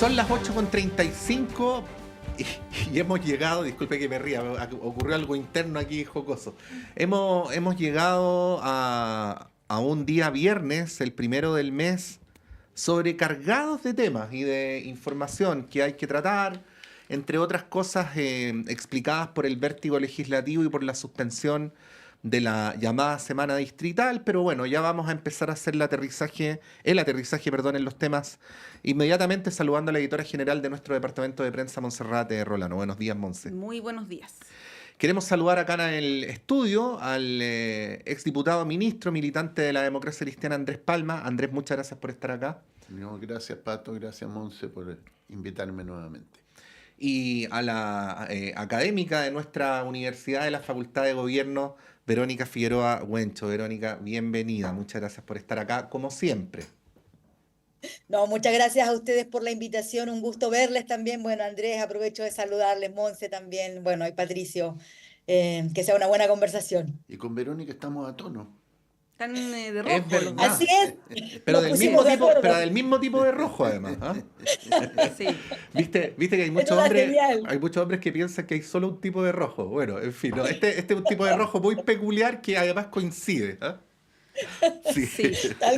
Son las 8:35 y hemos llegado, disculpe que me ría, ocurrió algo interno aquí jocoso. Hemos llegado a un día viernes, el primero del mes, sobrecargados de temas y de información que hay que tratar, entre otras cosas explicadas por el vértigo legislativo y por la suspensión de la llamada semana distrital, pero bueno, ya vamos a empezar a hacer el aterrizaje, en los temas, inmediatamente saludando a la editora general de nuestro departamento de prensa, Monserrate Rolano. Buenos días, Monse. Muy buenos días. Queremos saludar acá en el estudio al exdiputado ministro, militante de la democracia cristiana, Andrés Palma. Andrés, muchas gracias por estar acá. No, gracias, Pato, gracias, Monse, por invitarme nuevamente. Y a la académica de nuestra universidad, de la Facultad de Gobierno, Verónica Figueroa Huencho. Verónica, bienvenida. Muchas gracias por estar acá, como siempre. No, muchas gracias a ustedes por la invitación. Un gusto verles también. Bueno, Andrés, aprovecho de saludarles, Monse también. Bueno, y Patricio, que sea una buena conversación. Y con Verónica estamos a tono. Están de rojo. Es verdad. Así es. Pero Nos del pusimos de acuerdo. del mismo tipo de rojo, además. ¿Ah? Sí. ¿Viste que hay muchos Esto está hombres, genial. que piensan que hay solo un tipo de rojo? Bueno, en fin, ¿no? Este es un tipo de rojo muy peculiar que además coincide. ¿Ah? Sí. Sí.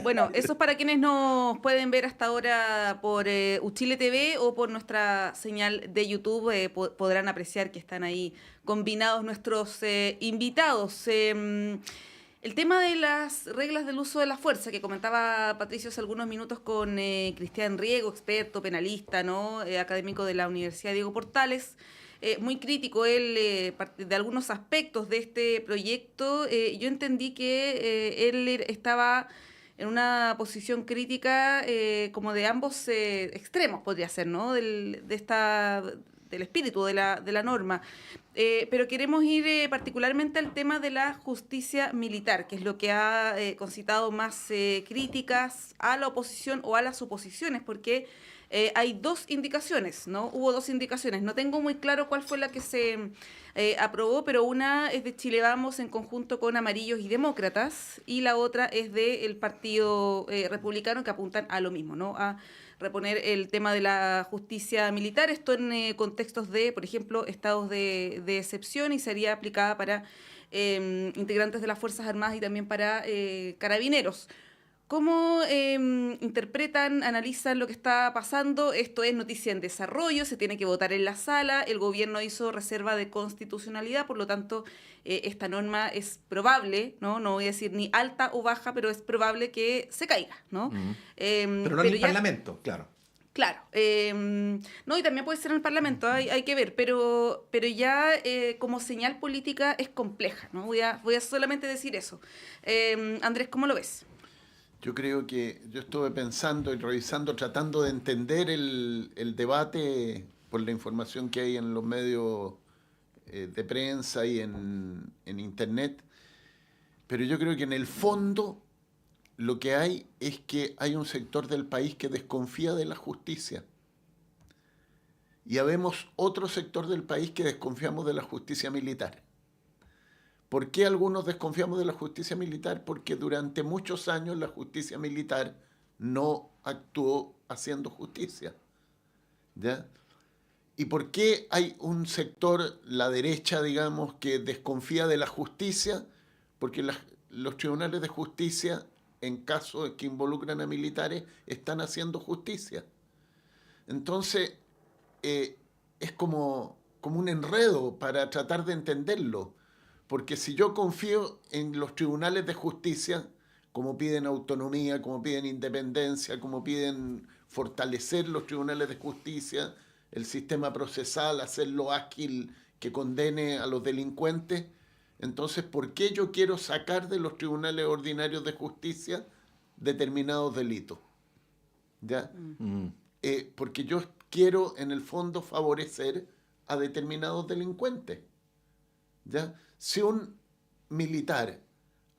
Bueno, eso es para quienes nos pueden ver hasta ahora por Uchile TV o por nuestra señal de YouTube. Podrán apreciar que están ahí combinados nuestros invitados. El tema de las reglas del uso de la fuerza, que comentaba Patricio hace algunos minutos con Cristian Riego, experto, penalista, ¿no? Académico de la Universidad Diego Portales. Muy crítico él de algunos aspectos de este proyecto. Yo entendí que él estaba en una posición crítica como de ambos extremos, podría ser, ¿no? Del espíritu de la norma. Pero queremos ir particularmente al tema de la justicia militar, que es lo que ha concitado más críticas a la oposición o a las oposiciones, porque hay dos indicaciones, ¿no? Hubo dos indicaciones. No tengo muy claro cuál fue la que se aprobó, pero una es de Chile Vamos en conjunto con Amarillos y Demócratas, y la otra es del Partido Republicano, que apuntan a lo mismo, ¿no? A reponer el tema de la justicia militar, esto en contextos de, por ejemplo, estados de excepción, y sería aplicada para integrantes de las Fuerzas Armadas y también para carabineros. ¿Cómo interpretan, analizan lo que está pasando? Esto es noticia en desarrollo, se tiene que votar en la sala, el gobierno hizo reserva de constitucionalidad, por lo tanto esta norma es probable, no voy a decir ni alta o baja, pero es probable que se caiga, ¿no? Pero no en el Parlamento, claro. Claro, no, y también puede ser en el Parlamento, hay que ver, pero ya como señal política es compleja, ¿no? Voy a solamente decir eso. Andrés, ¿cómo lo ves? Yo creo que yo estuve pensando y revisando, tratando de entender el debate por la información que hay en los medios de prensa y en Internet, pero yo creo que en el fondo lo que hay es que hay un sector del país que desconfía de la justicia. Y habemos otro sector del país que desconfiamos de la justicia militar. ¿Por qué algunos desconfiamos de la justicia militar? Porque durante muchos años la justicia militar no actuó haciendo justicia. ¿Ya? ¿Y por qué hay un sector, la derecha, digamos, que desconfía de la justicia? Porque los tribunales de justicia, en casos que involucran a militares, están haciendo justicia. Entonces, es como un enredo para tratar de entenderlo. Porque si yo confío en los tribunales de justicia, como piden autonomía, como piden independencia, como piden fortalecer los tribunales de justicia, el sistema procesal, hacerlo ágil, que condene a los delincuentes, entonces, ¿por qué yo quiero sacar de los tribunales ordinarios de justicia determinados delitos? ¿Ya? Porque yo quiero, en el fondo, favorecer a determinados delincuentes. ¿Ya? Si un militar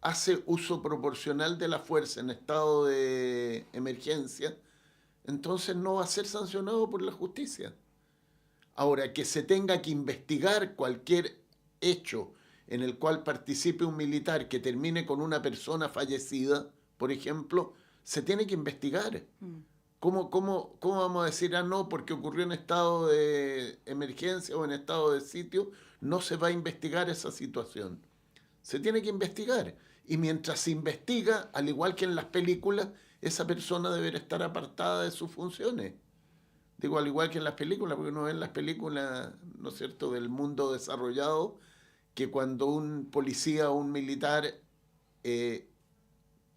hace uso proporcional de la fuerza en estado de emergencia, entonces no va a ser sancionado por la justicia. Ahora, que se tenga que investigar cualquier hecho en el cual participe un militar que termine con una persona fallecida, por ejemplo, se tiene que investigar ¿Cómo vamos a decir, no, porque ocurrió en estado de emergencia o en estado de sitio, no se va a investigar esa situación? Se tiene que investigar. Y mientras se investiga, al igual que en las películas, esa persona deberá estar apartada de sus funciones. Digo, al igual que en las películas, porque uno ve en las películas, ¿no es cierto?, del mundo desarrollado, que cuando un policía o un militar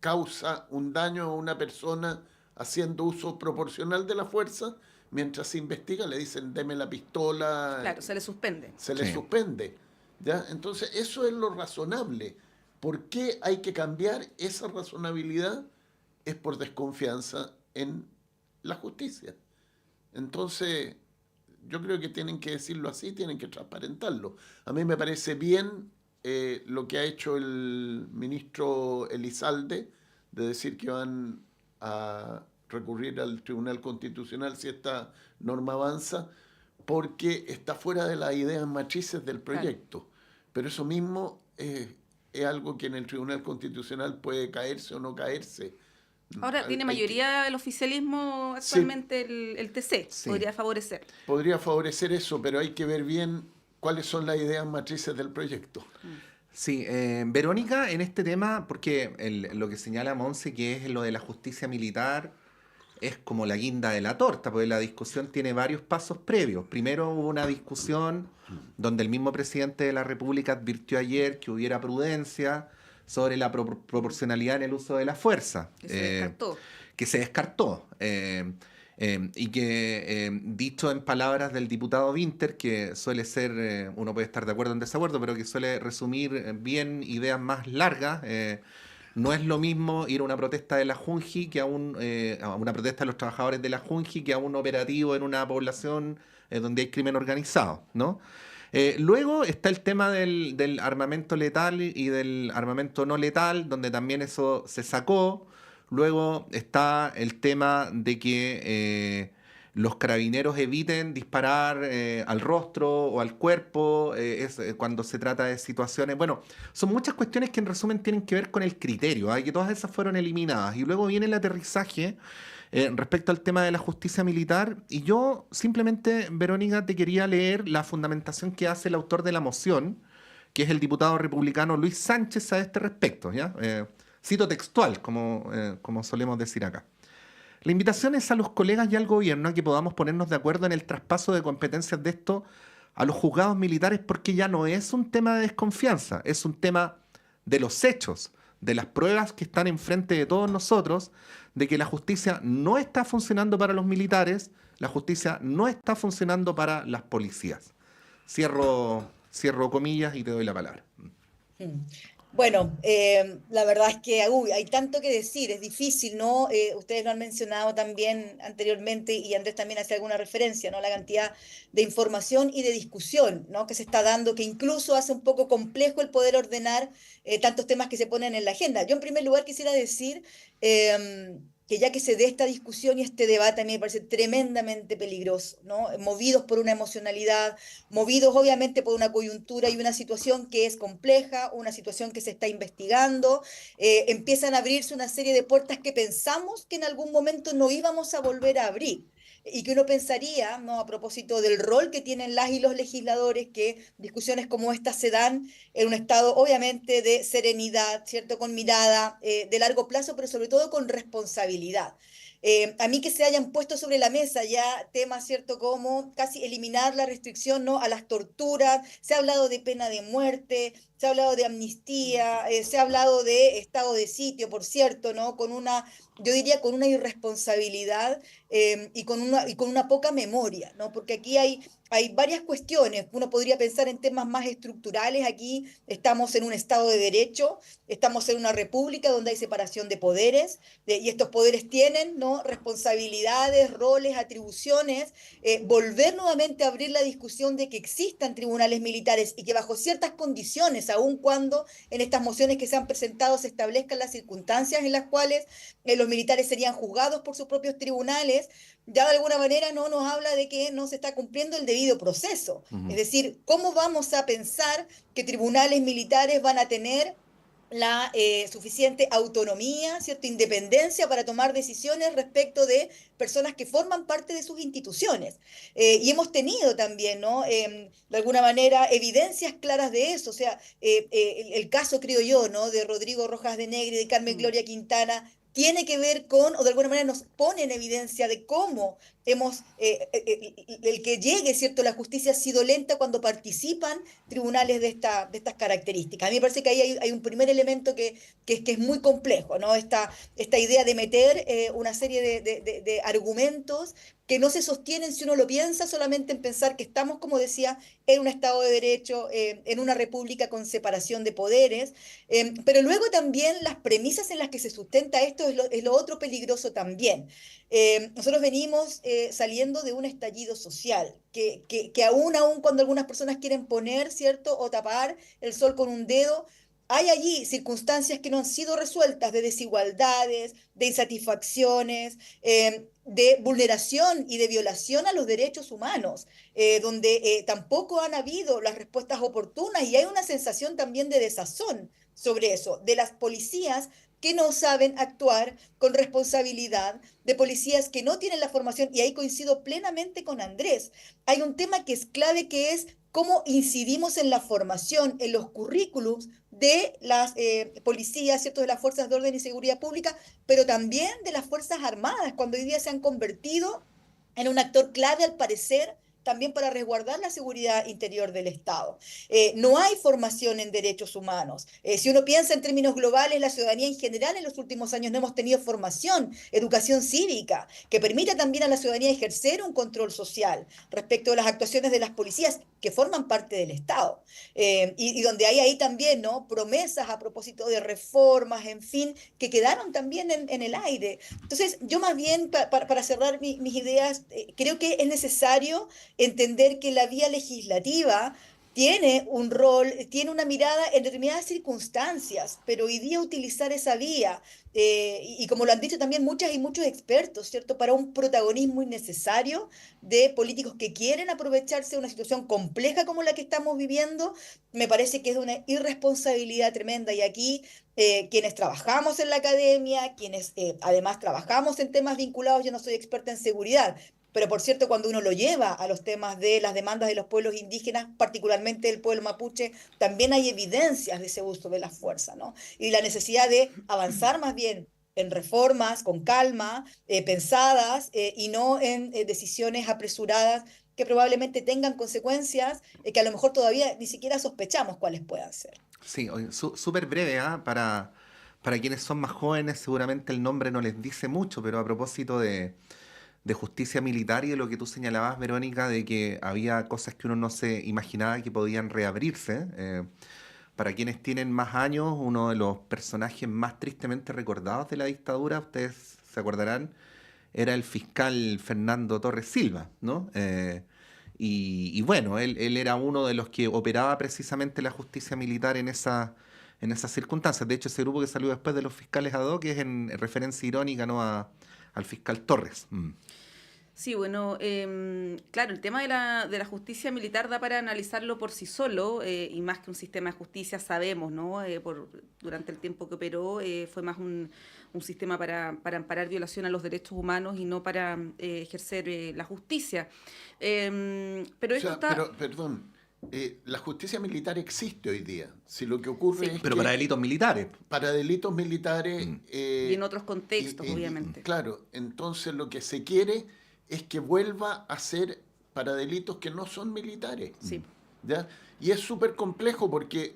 causa un daño a una persona haciendo uso proporcional de la fuerza, mientras se investiga le dicen, deme la pistola. Claro, se le suspende. Se le suspende. ¿Ya? Entonces, eso es lo razonable. ¿Por qué hay que cambiar esa razonabilidad? Es por desconfianza en la justicia. Entonces, yo creo que tienen que decirlo así, tienen que transparentarlo. A mí me parece bien lo que ha hecho el ministro Elizalde, de decir que van a recurrir al Tribunal Constitucional si esta norma avanza, porque está fuera de las ideas matrices del proyecto. Claro. Pero eso mismo es algo que en el Tribunal Constitucional puede caerse o no caerse. Ahora tiene mayoría el oficialismo actualmente, sí. el TC, sí. Podría favorecer. Podría favorecer eso, pero hay que ver bien cuáles son las ideas matrices del proyecto. Sí, Verónica, en este tema, porque lo que señala Monse, que es lo de la justicia militar, es como la guinda de la torta, porque la discusión tiene varios pasos previos. Primero hubo una discusión donde el mismo presidente de la República advirtió ayer que hubiera prudencia sobre la proporcionalidad en el uso de la fuerza. Que se descartó. Que se descartó. Y que, dicho en palabras del diputado Winter, que suele ser, uno puede estar de acuerdo o en desacuerdo, pero que suele resumir bien ideas más largas, no es lo mismo ir a una protesta de la Junji que a una protesta de los trabajadores de la Junji que a un operativo en una población donde hay crimen organizado, ¿no? Luego está el tema del armamento letal y del armamento no letal, donde también eso se sacó. Luego está el tema de que los carabineros eviten disparar al rostro o al cuerpo cuando se trata de situaciones. Bueno, son muchas cuestiones que en resumen tienen que ver con el criterio, que todas esas fueron eliminadas. Y luego viene el aterrizaje respecto al tema de la justicia militar. Y yo simplemente, Verónica, te quería leer la fundamentación que hace el autor de la moción, que es el diputado republicano Luis Sánchez a este respecto, ¿ya? Cito textual, como solemos decir acá. La invitación es a los colegas y al gobierno a que podamos ponernos de acuerdo en el traspaso de competencias de esto a los juzgados militares, porque ya no es un tema de desconfianza, es un tema de los hechos, de las pruebas que están enfrente de todos nosotros, de que la justicia no está funcionando para los militares, la justicia no está funcionando para las policías. Cierro comillas y te doy la palabra. Bueno, la verdad es que hay tanto que decir, es difícil, ¿no? Ustedes lo han mencionado también anteriormente y Andrés también hace alguna referencia, ¿no? La cantidad de información y de discusión, ¿no?, que se está dando, que incluso hace un poco complejo el poder ordenar tantos temas que se ponen en la agenda. Yo en primer lugar quisiera decir que ya que se dé esta discusión y este debate, a mí me parece tremendamente peligroso, ¿no? Movidos por una emocionalidad, movidos obviamente por una coyuntura y una situación que es compleja, una situación que se está investigando, empiezan a abrirse una serie de puertas que pensamos que en algún momento no íbamos a volver a abrir. Y que uno pensaría, ¿no?, a propósito del rol que tienen las y los legisladores, que discusiones como esta se dan en un estado obviamente de serenidad, ¿cierto?, con mirada de largo plazo, pero sobre todo con responsabilidad. A mí que se hayan puesto sobre la mesa ya temas, ¿cierto?, como casi eliminar la restricción, ¿no?, a las torturas, se ha hablado de pena de muerte, se ha hablado de amnistía, se ha hablado de estado de sitio, por cierto, ¿no?, yo diría con una irresponsabilidad y con una poca memoria, ¿no? Porque aquí hay varias cuestiones. Uno podría pensar en temas más estructurales. Aquí estamos en un Estado de Derecho, estamos en una república donde hay separación de poderes, y estos poderes tienen, ¿no?, responsabilidades, roles, atribuciones. Volver nuevamente a abrir la discusión de que existan tribunales militares y que bajo ciertas condiciones, aun cuando en estas mociones que se han presentado se establezcan las circunstancias en las cuales los militares serían juzgados por sus propios tribunales, ya de alguna manera no nos habla de que no se está cumpliendo el debido proceso. Es decir, ¿cómo vamos a pensar que tribunales militares van a tener la suficiente autonomía, ¿cierto? Independencia para tomar decisiones respecto de personas que forman parte de sus instituciones. Y hemos tenido también, ¿no? De alguna manera, evidencias claras de eso. O sea, el caso, creo yo, ¿no? De Rodrigo Rojas de Negri, de Carmen Mm. Gloria Quintana, tiene que ver con, o de alguna manera nos pone en evidencia de cómo hemos, el que llegue, ¿cierto? La justicia ha sido lenta cuando participan tribunales de estas características. A mí me parece que ahí hay un primer elemento que es muy complejo, ¿no? Esta idea de meter una serie de argumentos que no se sostienen si uno lo piensa solamente en pensar que estamos, como decía, en un Estado de Derecho, en una república con separación de poderes, pero luego también las premisas en las que se sustenta esto es lo otro peligroso también. Nosotros venimos saliendo de un estallido social, que aún cuando algunas personas quieren poner, ¿cierto?, o tapar el sol con un dedo, hay allí circunstancias que no han sido resueltas de desigualdades, de insatisfacciones, de vulneración y de violación a los derechos humanos, donde tampoco han habido las respuestas oportunas y hay una sensación también de desazón sobre eso, de las policías que no saben actuar con responsabilidad, de policías que no tienen la formación, y ahí coincido plenamente con Andrés. Hay un tema que es clave, que es cómo incidimos en la formación, en los currículums de las policías, ¿cierto?, de las fuerzas de orden y seguridad pública, pero también de las Fuerzas Armadas, cuando hoy día se han convertido en un actor clave, al parecer, también para resguardar la seguridad interior del Estado. No hay formación en derechos humanos. Si uno piensa en términos globales, la ciudadanía en general en los últimos años no hemos tenido formación, educación cívica, que permita también a la ciudadanía ejercer un control social respecto de las actuaciones de las policías que forman parte del Estado. Y donde hay ahí también, ¿no?, promesas a propósito de reformas, en fin, que quedaron también en el aire. Entonces, yo más bien, para cerrar mis ideas, creo que es necesario entender que la vía legislativa tiene un rol, tiene una mirada en determinadas circunstancias, pero hoy día utilizar esa vía, y como lo han dicho también muchas y muchos expertos, ¿cierto?, para un protagonismo innecesario de políticos que quieren aprovecharse de una situación compleja como la que estamos viviendo, me parece que es de una irresponsabilidad tremenda. Y aquí quienes trabajamos en la academia, quienes además trabajamos en temas vinculados, yo no soy experta en seguridad, pero por cierto, cuando uno lo lleva a los temas de las demandas de los pueblos indígenas, particularmente del pueblo mapuche, también hay evidencias de ese uso de la fuerza, ¿no? Y la necesidad de avanzar más bien en reformas con calma, pensadas, y no en decisiones apresuradas que probablemente tengan consecuencias que a lo mejor todavía ni siquiera sospechamos cuáles puedan ser. Sí, oye, súper breve, ¿ah? Para quienes son más jóvenes, seguramente el nombre no les dice mucho, pero a propósito de justicia militar y de lo que tú señalabas, Verónica, de que había cosas que uno no se imaginaba que podían reabrirse. Para quienes tienen más años, uno de los personajes más tristemente recordados de la dictadura, ustedes se acordarán, era el fiscal Fernando Torres Silva, ¿no? Y bueno, él era uno de los que operaba precisamente la justicia militar en esas circunstancias. De hecho, ese grupo que salió después de los fiscales ad hoc es en referencia irónica, ¿no?, al fiscal Torres. Mm. Sí, bueno, claro, el tema de la justicia militar da para analizarlo por sí solo, y más que un sistema de justicia, sabemos, ¿no? Durante el tiempo que operó, fue más un sistema para amparar violación a los derechos humanos y no para ejercer la justicia. Pero O esto sea, está... pero, perdón, la justicia militar existe hoy día. Si lo que ocurre Sí, es Pero que para delitos militares. para delitos militares, Mm. y en otros contextos, obviamente. claro, entonces lo que se quiere es que vuelva a ser para delitos que no son militares. Sí. ¿Ya? Y es súper complejo porque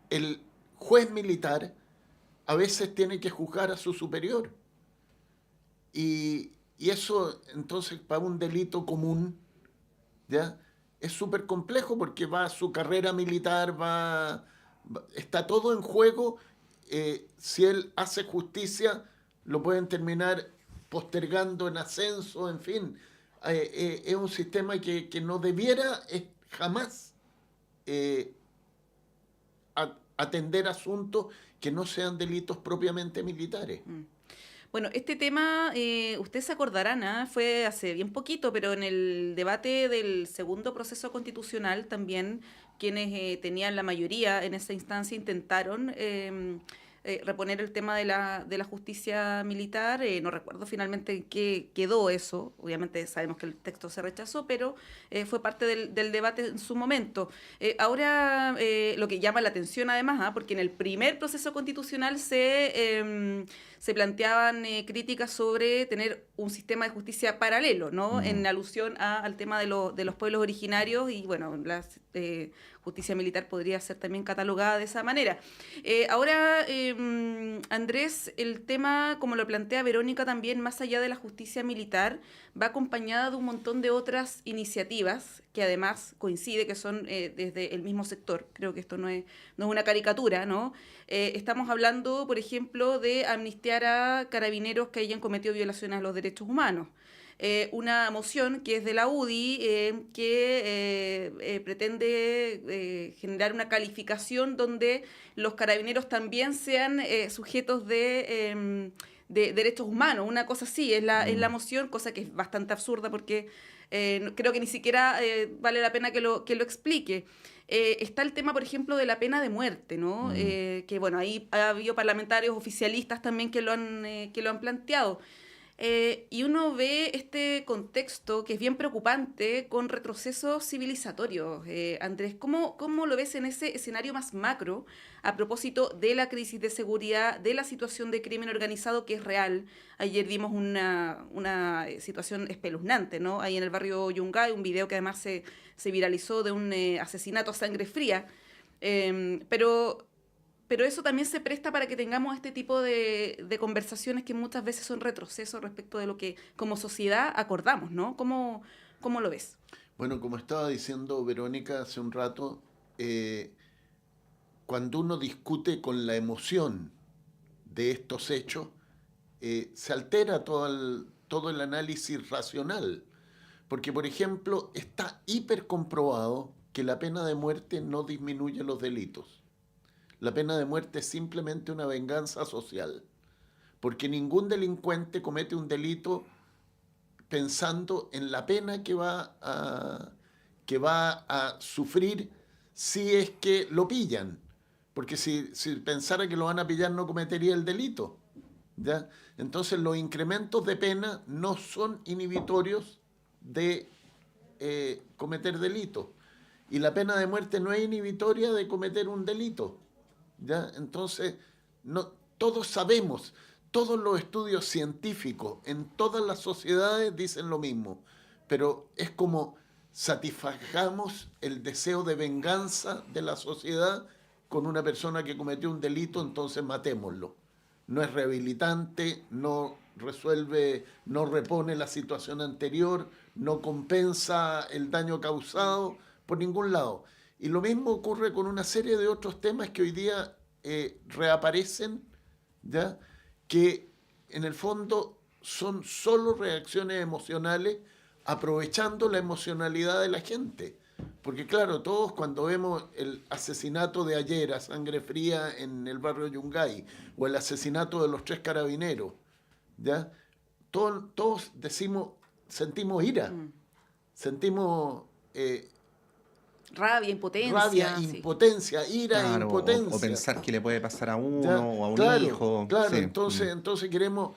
el juez militar a veces tiene que juzgar a su superior. Y eso, entonces, para un delito común, ¿ya? Es súper complejo porque va su carrera militar, está todo en juego. Si él hace justicia, lo pueden terminar postergando en ascenso, en fin. Es un sistema que no debiera jamás eh, atender asuntos que no sean delitos propiamente militares. Mm. Bueno, este tema, ustedes se acordarán, ¿ah? Fue hace bien poquito, pero en el debate del segundo proceso constitucional también quienes tenían la mayoría en esa instancia intentaron reponer el tema de la justicia militar. No recuerdo finalmente en qué quedó eso. Obviamente sabemos que el texto se rechazó, pero fue parte del debate en su momento. Ahora, lo que llama la atención además, ¿ah? Porque en el primer proceso constitucional se planteaban críticas sobre tener un sistema de justicia paralelo, ¿no? En alusión al tema de los pueblos originarios y, bueno, la justicia militar podría ser también catalogada de esa manera. Ahora, Andrés, el tema, como lo plantea Verónica también, más allá de la justicia militar, va acompañada de un montón de otras iniciativas que además coincide que son desde el mismo sector. Creo que esto no es una caricatura, ¿no? Estamos hablando, por ejemplo, de amnistiar a carabineros que hayan cometido violaciones a los derechos humanos. Una moción que es de la UDI que pretende generar una calificación donde los carabineros también sean sujetos de derechos humanos, una cosa así, es la moción, cosa que es bastante absurda porque creo que ni siquiera vale la pena que lo explique. Está el tema, por ejemplo, de la pena de muerte, ¿no? Que bueno, ahí ha habido parlamentarios oficialistas también que lo han planteado. Y uno ve este contexto que es bien preocupante con retrocesos civilizatorios. Andrés, ¿cómo lo ves en ese escenario más macro a propósito de la crisis de seguridad, de la situación de crimen organizado que es real? Ayer vimos una situación espeluznante, ¿no? Ahí en el barrio Yungay, un video que además se viralizó de un asesinato a sangre fría. Pero eso también se presta para que tengamos este tipo de conversaciones que muchas veces son retrocesos respecto de lo que como sociedad acordamos, ¿no? ¿Cómo lo ves? Bueno, como estaba diciendo Verónica hace un rato, cuando uno discute con la emoción de estos hechos, se altera todo el análisis racional. Porque, por ejemplo, está hiper comprobado que la pena de muerte no disminuye los delitos. La pena de muerte es simplemente una venganza social, porque ningún delincuente comete un delito pensando en la pena que va a sufrir si es que lo pillan, porque si pensara que lo van a pillar no cometería el delito, ¿ya? Entonces los incrementos de pena no son inhibitorios de cometer delitos, y la pena de muerte no es inhibitoria de cometer un delito. ¿Ya? Entonces, todos sabemos, todos los estudios científicos en todas las sociedades dicen lo mismo, pero es como satisfagamos el deseo de venganza de la sociedad con una persona que cometió un delito, entonces matémoslo. No es rehabilitante, no resuelve, no repone la situación anterior, no compensa el daño causado por ningún lado. Y lo mismo ocurre con una serie de otros temas que hoy día reaparecen, ¿ya? Que en el fondo son solo reacciones emocionales aprovechando la emocionalidad de la gente. Porque claro, todos cuando vemos el asesinato de ayer a sangre fría en el barrio Yungay o el asesinato de los 3 carabineros, ¿ya? Todos sentimos ira, sentimos... Rabia, impotencia, ira, claro, impotencia. O pensar que le puede pasar a uno ¿Ya? o a un claro, hijo. Claro, Sí. entonces queremos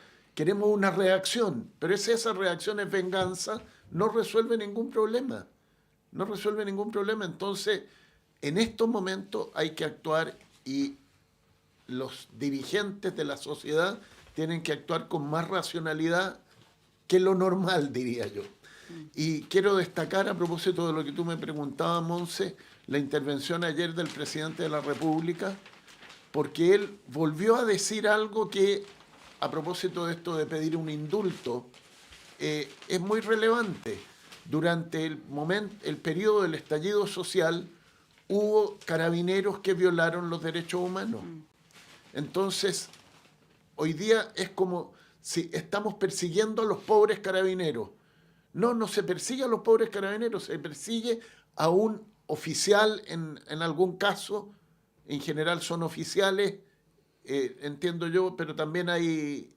una reacción, pero esa reacción es venganza, no resuelve ningún problema. No resuelve ningún problema. Entonces, en estos momentos hay que actuar y los dirigentes de la sociedad tienen que actuar con más racionalidad que lo normal, diría yo. Y quiero destacar, a propósito de lo que tú me preguntabas, Monse, la intervención ayer del presidente de la República, porque él volvió a decir algo que, a propósito de esto de pedir un indulto, es muy relevante. Durante el periodo del estallido social, hubo carabineros que violaron los derechos humanos. Entonces, hoy día es como si estamos persiguiendo a los pobres carabineros. No se persigue a los pobres carabineros, se persigue a un oficial en algún caso. En general son oficiales, entiendo yo, pero también hay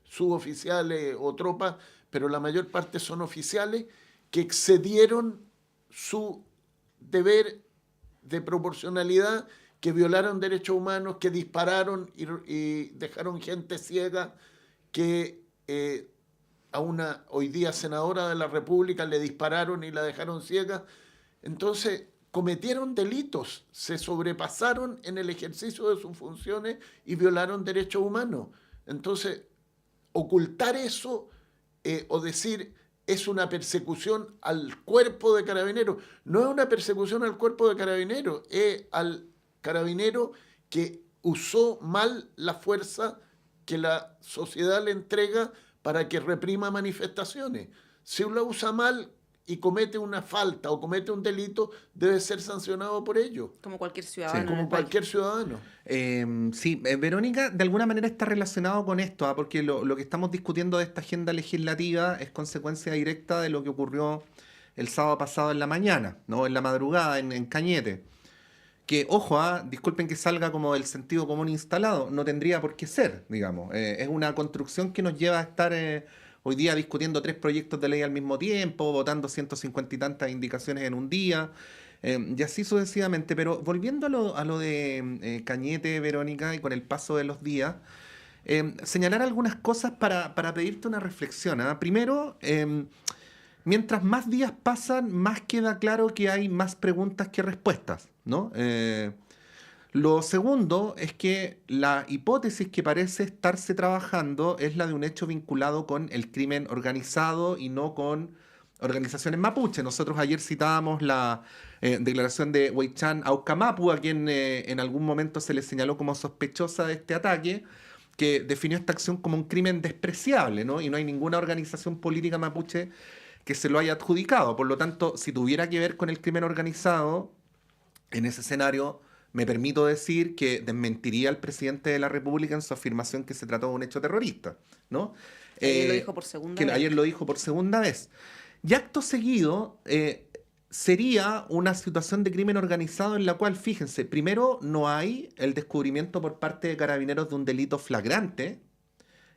suboficiales o tropas, pero la mayor parte son oficiales que excedieron su deber de proporcionalidad, que violaron derechos humanos, que dispararon y dejaron gente ciega, que a una hoy día senadora de la República le dispararon y la dejaron ciega. Entonces, cometieron delitos, se sobrepasaron en el ejercicio de sus funciones y violaron derechos humanos. Entonces, ocultar eso o decir es una persecución al cuerpo de carabineros, no es una persecución al cuerpo de carabineros, es al carabinero que usó mal la fuerza que la sociedad le entrega para que reprima manifestaciones. Si uno la usa mal y comete una falta o comete un delito, debe ser sancionado por ello. Como cualquier ciudadano. Sí, como cualquier ciudadano. Verónica, de alguna manera está relacionado con esto, porque lo que estamos discutiendo de esta agenda legislativa es consecuencia directa de lo que ocurrió el sábado pasado en la mañana, ¿no? En la madrugada, en Cañete. Que, ojo, disculpen que salga como del sentido común instalado, no tendría por qué ser, digamos. Es una construcción que nos lleva a estar hoy día discutiendo 3 proyectos de ley al mismo tiempo, votando 150 y tantas indicaciones en un día, y así sucesivamente. Pero volviendo a lo de Cañete, Verónica, y con el paso de los días, señalar algunas cosas para pedirte una reflexión. Primero, mientras más días pasan, más queda claro que hay más preguntas que respuestas, ¿no? Lo segundo es que la hipótesis que parece estarse trabajando es la de un hecho vinculado con el crimen organizado y no con organizaciones mapuche. Nosotros ayer citábamos la declaración de Weichan Aucamapu, a quien en algún momento se le señaló como sospechosa de este ataque, que definió esta acción como un crimen despreciable, ¿no? Y no hay ninguna organización política mapuche que se lo haya adjudicado. Por lo tanto, si tuviera que ver con el crimen organizado, en ese escenario me permito decir que desmentiría al presidente de la República en su afirmación que se trató de un hecho terrorista, ¿no? Ayer lo dijo por segunda vez. Ayer lo dijo por segunda vez. Y acto seguido, sería una situación de crimen organizado en la cual, fíjense, primero no hay el descubrimiento por parte de carabineros de un delito flagrante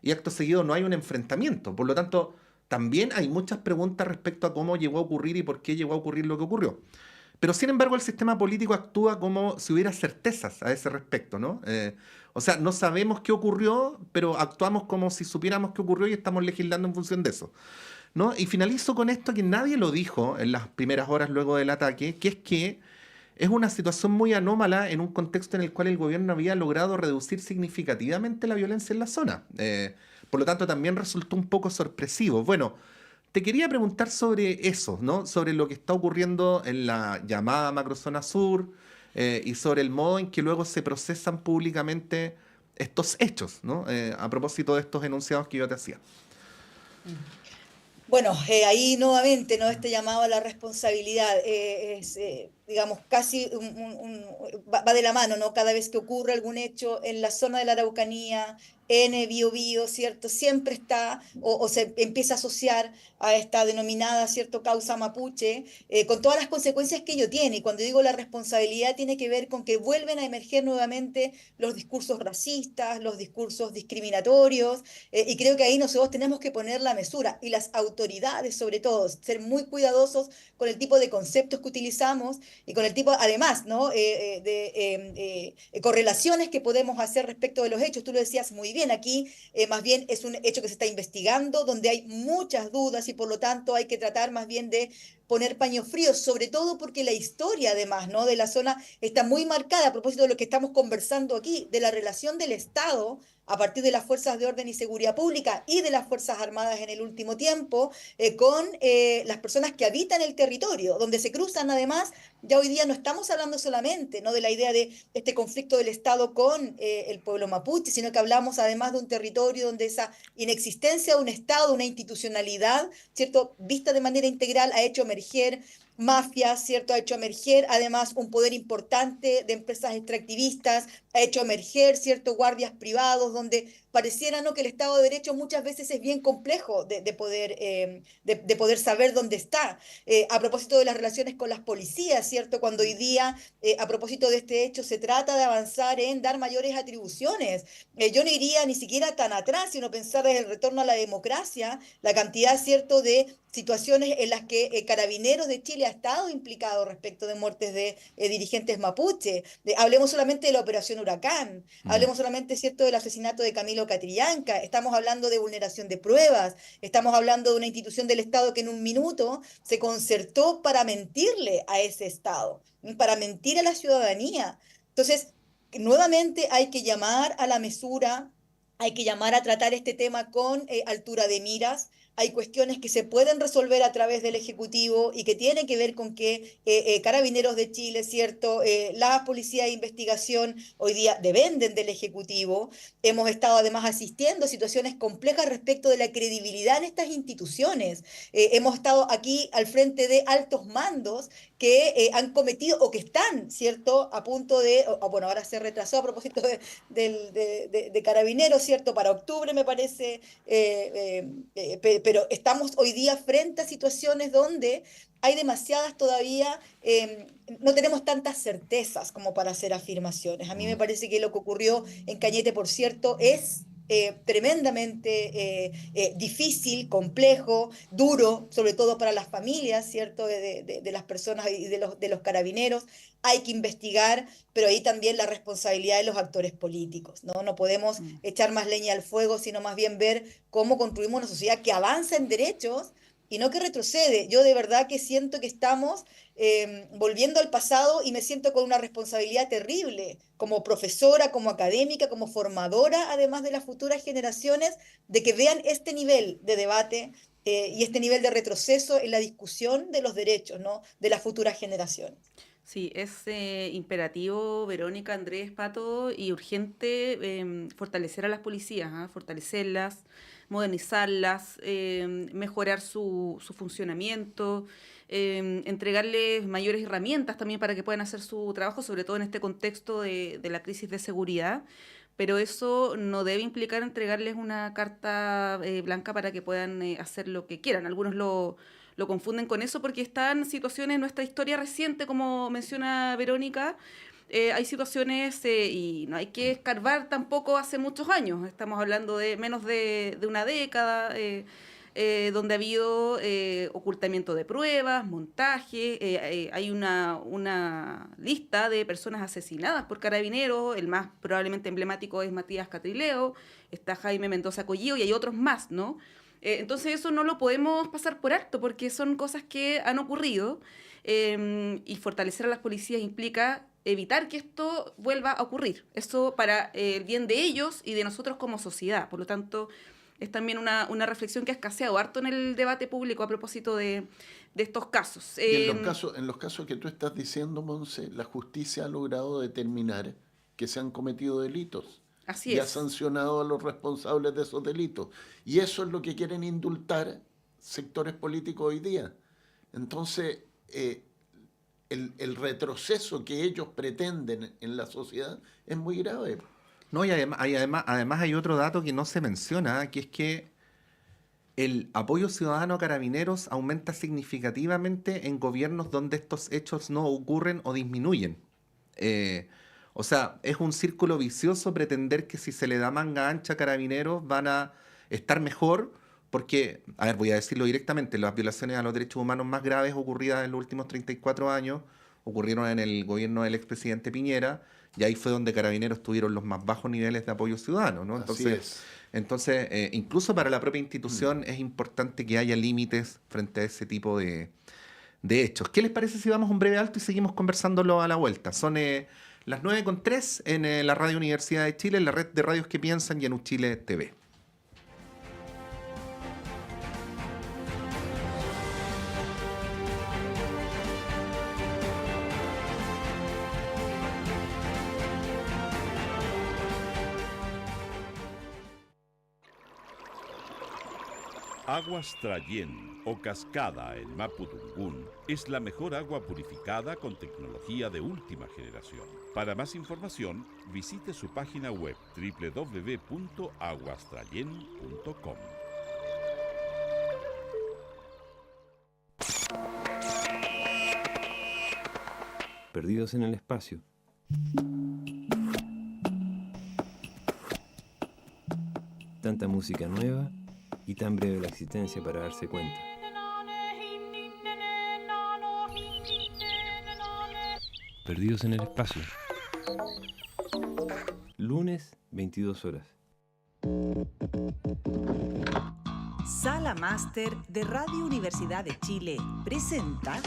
y acto seguido no hay un enfrentamiento. Por lo tanto, también hay muchas preguntas respecto a cómo llegó a ocurrir y por qué llegó a ocurrir lo que ocurrió. Pero sin embargo el sistema político actúa como si hubiera certezas a ese respecto, ¿no? O sea, no sabemos qué ocurrió, pero actuamos como si supiéramos qué ocurrió y estamos legislando en función de eso, ¿no? Y finalizo con esto que nadie lo dijo en las primeras horas luego del ataque, que es una situación muy anómala en un contexto en el cual el gobierno había logrado reducir significativamente la violencia en la zona. Por lo tanto, también resultó un poco sorpresivo. Bueno, te quería preguntar sobre eso, ¿no? Sobre lo que está ocurriendo en la llamada macrozona sur y sobre el modo en que luego se procesan públicamente estos hechos, ¿no? A propósito de estos enunciados que yo te hacía. Bueno, ahí nuevamente, ¿no? Este llamado a la responsabilidad es, digamos, casi va de la mano, ¿no? Cada vez que ocurre algún hecho en la zona de la Araucanía, en Biobío, ¿cierto? Siempre está o se empieza a asociar a esta denominada, ¿cierto?, causa mapuche, con todas las consecuencias que ello tiene. Y cuando digo la responsabilidad tiene que ver con que vuelven a emerger nuevamente los discursos racistas, los discursos discriminatorios, y creo que ahí nosotros tenemos que poner la mesura, y las autoridades sobre todo, ser muy cuidadosos con el tipo de conceptos que utilizamos y con el tipo, además, ¿no?, de correlaciones que podemos hacer respecto de los hechos. Tú lo decías muy bien, aquí más bien es un hecho que se está investigando, donde hay muchas dudas y por lo tanto hay que tratar más bien de poner paños fríos, sobre todo porque la historia además, ¿no?, de la zona está muy marcada a propósito de lo que estamos conversando aquí, de la relación del Estado a partir de las fuerzas de orden y seguridad pública y de las Fuerzas Armadas en el último tiempo, con las personas que habitan el territorio, donde se cruzan además, ya hoy día no estamos hablando solamente, ¿no?, de la idea de este conflicto del Estado con el pueblo mapuche, sino que hablamos además de un territorio donde esa inexistencia de un Estado, una institucionalidad, ¿cierto?, vista de manera integral, ha hecho emerger mafias, ¿cierto?, ha hecho emerger además un poder importante de empresas extractivistas, ha hecho emerger, ¿cierto?, guardias privados, donde pareciera, ¿no?, que el Estado de Derecho muchas veces es bien complejo de poder saber dónde está. A propósito de las relaciones con las policías, ¿cierto? Cuando hoy día, a propósito de este hecho, se trata de avanzar en dar mayores atribuciones. Yo no iría ni siquiera tan atrás, sino pensar en el retorno a la democracia, la cantidad, ¿cierto?, de situaciones en las que Carabineros de Chile ha estado implicado respecto de muertes de dirigentes mapuche. Hablemos solamente de la Operación Huracán, hablemos solamente, ¿cierto?, del asesinato de Camilo Catrillanca, estamos hablando de vulneración de pruebas, estamos hablando de una institución del Estado que en un minuto se concertó para mentirle a ese Estado, para mentir a la ciudadanía. Entonces, nuevamente hay que llamar a la mesura, hay que llamar a tratar este tema con altura de miras. Hay cuestiones que se pueden resolver a través del Ejecutivo y que tienen que ver con que Carabineros de Chile, ¿cierto? La Policía de Investigación hoy día dependen del Ejecutivo. Hemos estado además asistiendo a situaciones complejas respecto de la credibilidad en estas instituciones. Hemos estado aquí al frente de altos mandos que han cometido o que están, ¿cierto?, a punto de, bueno, ahora se retrasó a propósito de Carabineros, ¿cierto?, para octubre me parece, pero estamos hoy día frente a situaciones donde hay demasiadas todavía, no tenemos tantas certezas como para hacer afirmaciones. A mí me parece que lo que ocurrió en Cañete, por cierto, es tremendamente difícil, complejo, duro, sobre todo para las familias, ¿cierto?, de las personas y de los carabineros. Hay que investigar, pero ahí también la responsabilidad de los actores políticos, ¿no? No podemos echar más leña al fuego, sino más bien ver cómo construimos una sociedad que avanza en derechos y no que retrocede. Yo de verdad que siento que estamos volviendo al pasado y me siento con una responsabilidad terrible como profesora, como académica, como formadora, además de las futuras generaciones, de que vean este nivel de debate y este nivel de retroceso en la discusión de los derechos, ¿no?, de las futuras generaciones. Sí, es imperativo, Verónica, Andrés, Pato, y urgente fortalecer a las policías, ¿ah? Fortalecerlas, modernizarlas, mejorar su funcionamiento, entregarles mayores herramientas también para que puedan hacer su trabajo, sobre todo en este contexto de la crisis de seguridad. Pero eso no debe implicar entregarles una carta blanca para que puedan hacer lo que quieran. Algunos lo confunden con eso porque están situaciones en nuestra historia reciente, como menciona Verónica. Hay situaciones y no hay que escarbar tampoco hace muchos años. Estamos hablando de menos de una década, donde ha habido ocultamiento de pruebas, montaje. Hay una lista de personas asesinadas por Carabineros. El más probablemente emblemático es Matías Catrileo, está Jaime Mendoza Collío y hay otros más, ¿no? Entonces eso no lo podemos pasar por alto porque son cosas que han ocurrido y fortalecer a las policías implica evitar que esto vuelva a ocurrir. Eso para el bien de ellos y de nosotros como sociedad. Por lo tanto, es también una reflexión que ha escaseado harto en el debate público a propósito de estos casos. Y en los casos que tú estás diciendo, Monse, la justicia ha logrado determinar que se han cometido delitos. Así y es. ha sancionado a los responsables de esos delitos. Y eso es lo que quieren indultar sectores políticos hoy día. Entonces, el retroceso que ellos pretenden en la sociedad es muy grave. No, y además hay otro dato que no se menciona, que es que el apoyo ciudadano a Carabineros aumenta significativamente en gobiernos donde estos hechos no ocurren o disminuyen. O sea, es un círculo vicioso pretender que si se le da manga ancha a Carabineros van a estar mejor, porque, a ver, voy a decirlo directamente, las violaciones a los derechos humanos más graves ocurridas en los últimos 34 años ocurrieron en el gobierno del expresidente Piñera, y ahí fue donde Carabineros tuvieron los más bajos niveles de apoyo ciudadano, ¿no? Entonces, incluso para la propia institución es importante que haya límites frente a ese tipo de hechos. ¿Qué les parece si vamos a un breve alto y seguimos conversándolo a la vuelta? Son las 9:03 en la Radio Universidad de Chile, en la red de radios que piensan y en Uchile TV. Aguas Trayén o Cascada en Mapudungún es la mejor agua purificada con tecnología de última generación. Para más información, visite su página web www.aguastrayen.com. Perdidos en el espacio. Tanta música nueva y tan breve la existencia para darse cuenta. Perdidos en el espacio. Lunes, 22 horas. Sala Máster de Radio Universidad de Chile presenta...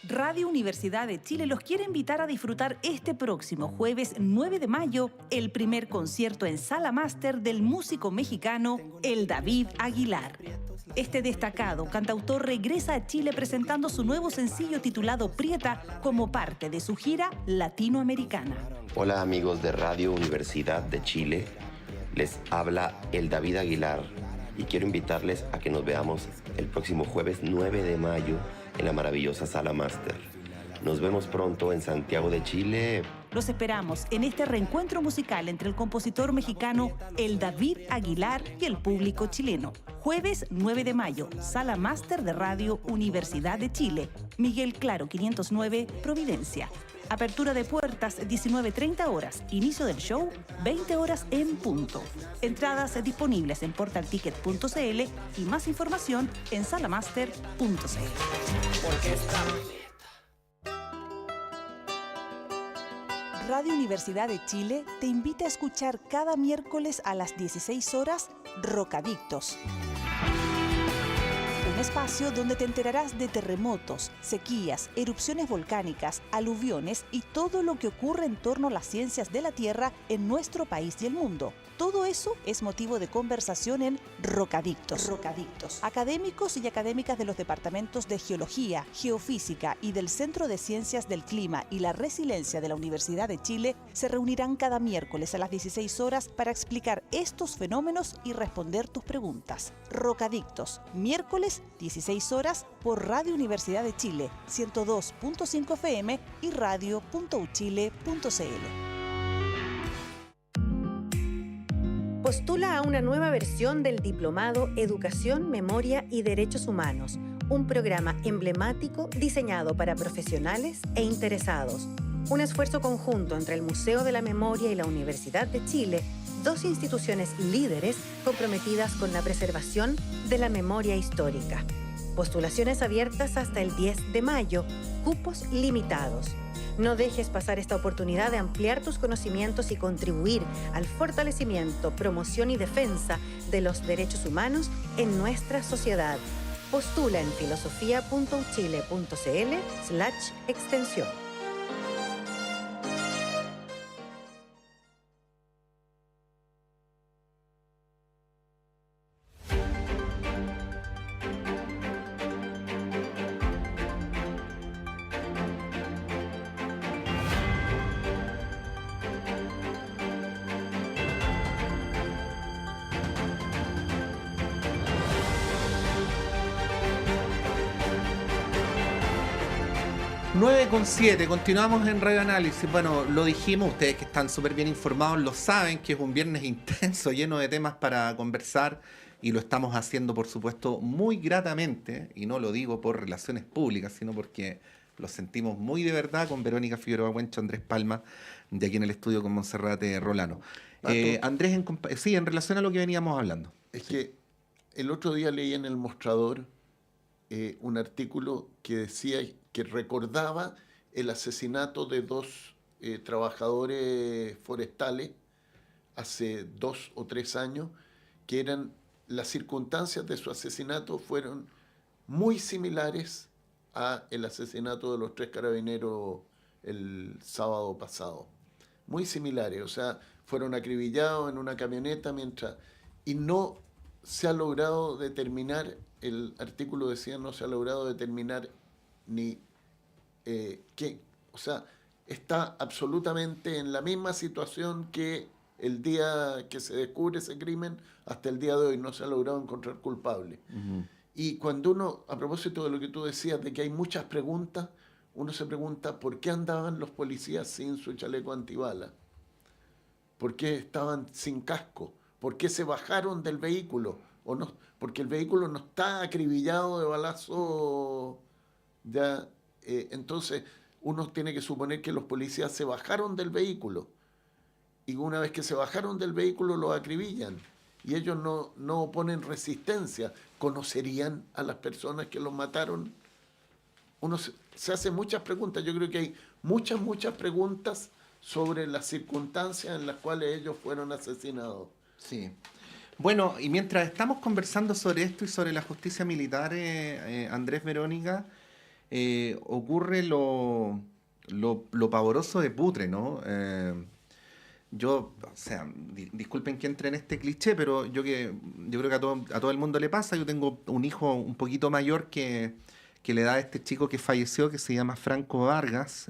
Radio Universidad de Chile los quiere invitar a disfrutar este próximo jueves 9 de mayo el primer concierto en Sala Máster del músico mexicano El David Aguilar. Este destacado cantautor regresa a Chile presentando su nuevo sencillo titulado Prieta como parte de su gira latinoamericana. Hola amigos de Radio Universidad de Chile, les habla El David Aguilar y quiero invitarles a que nos veamos el próximo jueves 9 de mayo en la maravillosa Sala Máster. Nos vemos pronto en Santiago de Chile. Los esperamos en este reencuentro musical entre el compositor mexicano El David Aguilar y el público chileno. Jueves 9 de mayo, Sala Máster de Radio Universidad de Chile. Miguel Claro 509, Providencia. Apertura de puertas 19:30 horas. Inicio del show 20 horas en punto. Entradas disponibles en portalticket.cl y más información en salamaster.cl. Radio Universidad de Chile te invita a escuchar cada miércoles a las 16 horas Rocadictos. Un espacio donde te enterarás de terremotos, sequías, erupciones volcánicas, aluviones y todo lo que ocurre en torno a las ciencias de la Tierra en nuestro país y el mundo. Todo eso es motivo de conversación en Rocadictos. Académicos y académicas de los departamentos de Geología, Geofísica y del Centro de Ciencias del Clima y la Resiliencia de la Universidad de Chile se reunirán cada miércoles a las 16 horas para explicar estos fenómenos y responder tus preguntas. Rocadictos, miércoles 16 horas por Radio Universidad de Chile, 102.5 FM y radio.uchile.cl. Postula a una nueva versión del Diplomado Educación, Memoria y Derechos Humanos, un programa emblemático diseñado para profesionales e interesados. Un esfuerzo conjunto entre el Museo de la Memoria y la Universidad de Chile, dos instituciones líderes comprometidas con la preservación de la memoria histórica. Postulaciones abiertas hasta el 10 de mayo, cupos limitados. No dejes pasar esta oportunidad de ampliar tus conocimientos y contribuir al fortalecimiento, promoción y defensa de los derechos humanos en nuestra sociedad. Postula en filosofia.uchile.cl/extensión. Con 7, continuamos en Radio Análisis. Bueno, lo dijimos, ustedes que están súper bien informados lo saben, que es un viernes intenso, lleno de temas para conversar, y lo estamos haciendo, por supuesto, muy gratamente, y no lo digo por relaciones públicas, sino porque lo sentimos muy de verdad con Verónica Figueroa Huencho, Andrés Palma, de aquí en el estudio con Monserrate Rolano. Andrés, en relación a lo que veníamos hablando. Es que el otro día leí en El Mostrador un artículo que decía que recordaba el asesinato de dos trabajadores forestales hace 2 o 3 años, que eran las circunstancias de su asesinato fueron muy similares a el asesinato de los 3 carabineros el sábado pasado. Muy similares, o sea, fueron acribillados en una camioneta y no se ha logrado determinar, el artículo decía, no se ha logrado determinar ni qué, o sea, está absolutamente en la misma situación que el día que se descubre ese crimen hasta el día de hoy. No se ha logrado encontrar culpable. Y cuando uno, a propósito de lo que tú decías, de que hay muchas preguntas, uno se pregunta ¿por qué andaban los policías sin su chaleco antibala? ¿Por qué estaban sin casco? ¿Por qué se bajaron del vehículo? ¿O no? Porque el vehículo no está acribillado de balazos. Ya, entonces uno tiene que suponer que los policías se bajaron del vehículo. Y una vez que se bajaron del vehículo los acribillan. Y ellos no oponen resistencia. ¿Conocerían a las personas que los mataron? Uno se hace muchas preguntas. Yo creo que hay muchas preguntas sobre las circunstancias en las cuales ellos fueron asesinados. Sí. Bueno, y mientras estamos conversando sobre esto y sobre la justicia militar, Andrés, Verónica, ocurre lo pavoroso de Putre, ¿no? Yo, o sea, disculpen que entre en este cliché, pero yo creo que a todo el mundo le pasa. Yo tengo un hijo un poquito mayor que le da a este chico que falleció, que se llama Franco Vargas,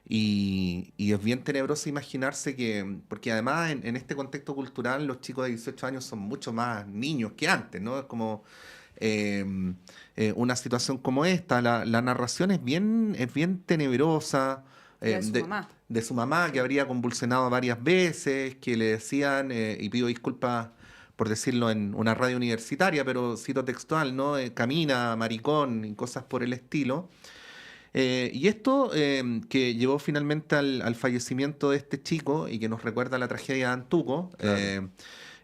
y es bien tenebroso imaginarse que, porque además en este contexto cultural los chicos de 18 años son mucho más niños que antes, ¿no? Es como una situación como esta. La narración es bien tenebrosa. De su mamá, que habría convulsionado varias veces, que le decían, y pido disculpas por decirlo en una radio universitaria, pero cito textual, ¿no? Camina, maricón, y cosas por el estilo. Y esto que llevó finalmente al fallecimiento de este chico y que nos recuerda la tragedia de Antuco, claro.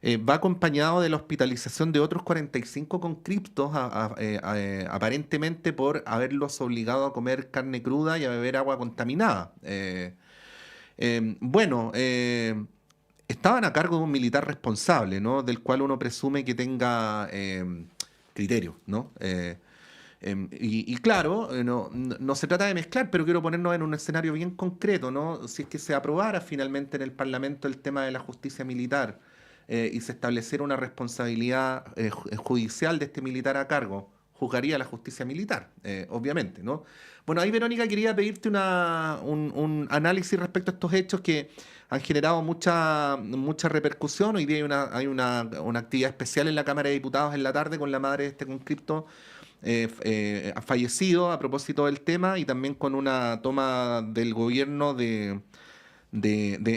Va acompañado de la hospitalización de otros 45 conscriptos, aparentemente por haberlos obligado a comer carne cruda y a beber agua contaminada. Estaban a cargo de un militar responsable, ¿no? Del cual uno presume que tenga criterio, ¿no? Y claro, no se trata de mezclar, pero quiero ponernos en un escenario bien concreto, ¿no? Si es que se aprobara finalmente en el Parlamento el tema de la justicia militar y se estableciera una responsabilidad judicial de este militar a cargo, juzgaría la justicia militar, obviamente, ¿no? Bueno, ahí, Verónica, quería pedirte un análisis respecto a estos hechos que han generado mucha repercusión. Hoy día hay una actividad especial en la Cámara de Diputados en la tarde con la madre de este conscripto fallecido a propósito del tema, y también con una toma del gobierno de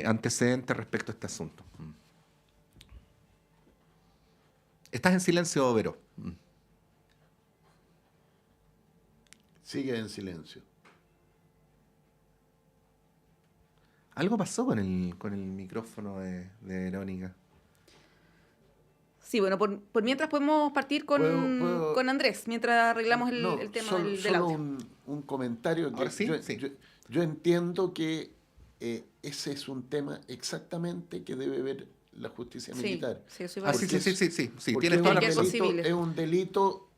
antecedentes respecto a este asunto. Estás en silencio, Vero. Sigue en silencio. Algo pasó con el micrófono de Verónica. Sí, bueno, por mientras podemos partir con Andrés, mientras arreglamos el tema del audio. Solo un comentario. Que sí, yo entiendo que ese es un tema exactamente que debe ver la justicia militar. Sí, sí, tienes toda la razón. Es un delito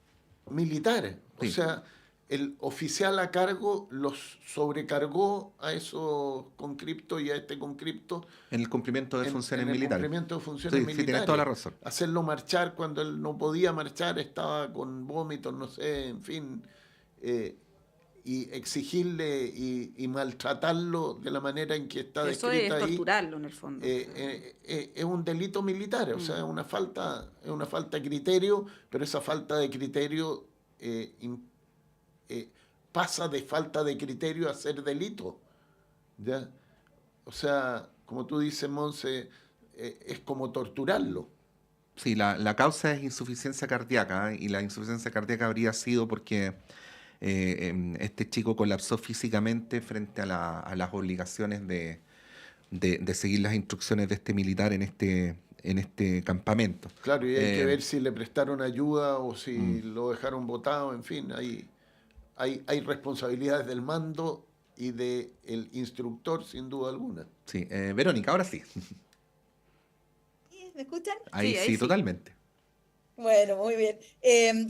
militar. Sí. O sea, el oficial a cargo los sobrecargó a esos conscriptos y a este conscripto en el cumplimiento de funciones militares. En el cumplimiento de funciones militares. Sí, tienes toda la razón. Hacerlo marchar cuando él no podía marchar, estaba con vómitos, no sé, en fin. Y exigirle y maltratarlo de la manera en que está descrita ahí. Eso es torturarlo, en el fondo. Es un delito militar, o sea, es una falta de criterio, pero esa falta de criterio pasa de falta de criterio a ser delito. ¿Ya? O sea, como tú dices, Monse, es como torturarlo. Sí, la causa es insuficiencia cardíaca, y la insuficiencia cardíaca habría sido porque este chico colapsó físicamente frente a las obligaciones de seguir las instrucciones de este militar en este campamento. Claro, y hay que ver si le prestaron ayuda o si lo dejaron botado, en fin, hay responsabilidades del mando y del instructor, sin duda alguna. Sí, Verónica, ahora sí. ¿Me escuchan? Ahí sí, totalmente. Bueno, muy bien.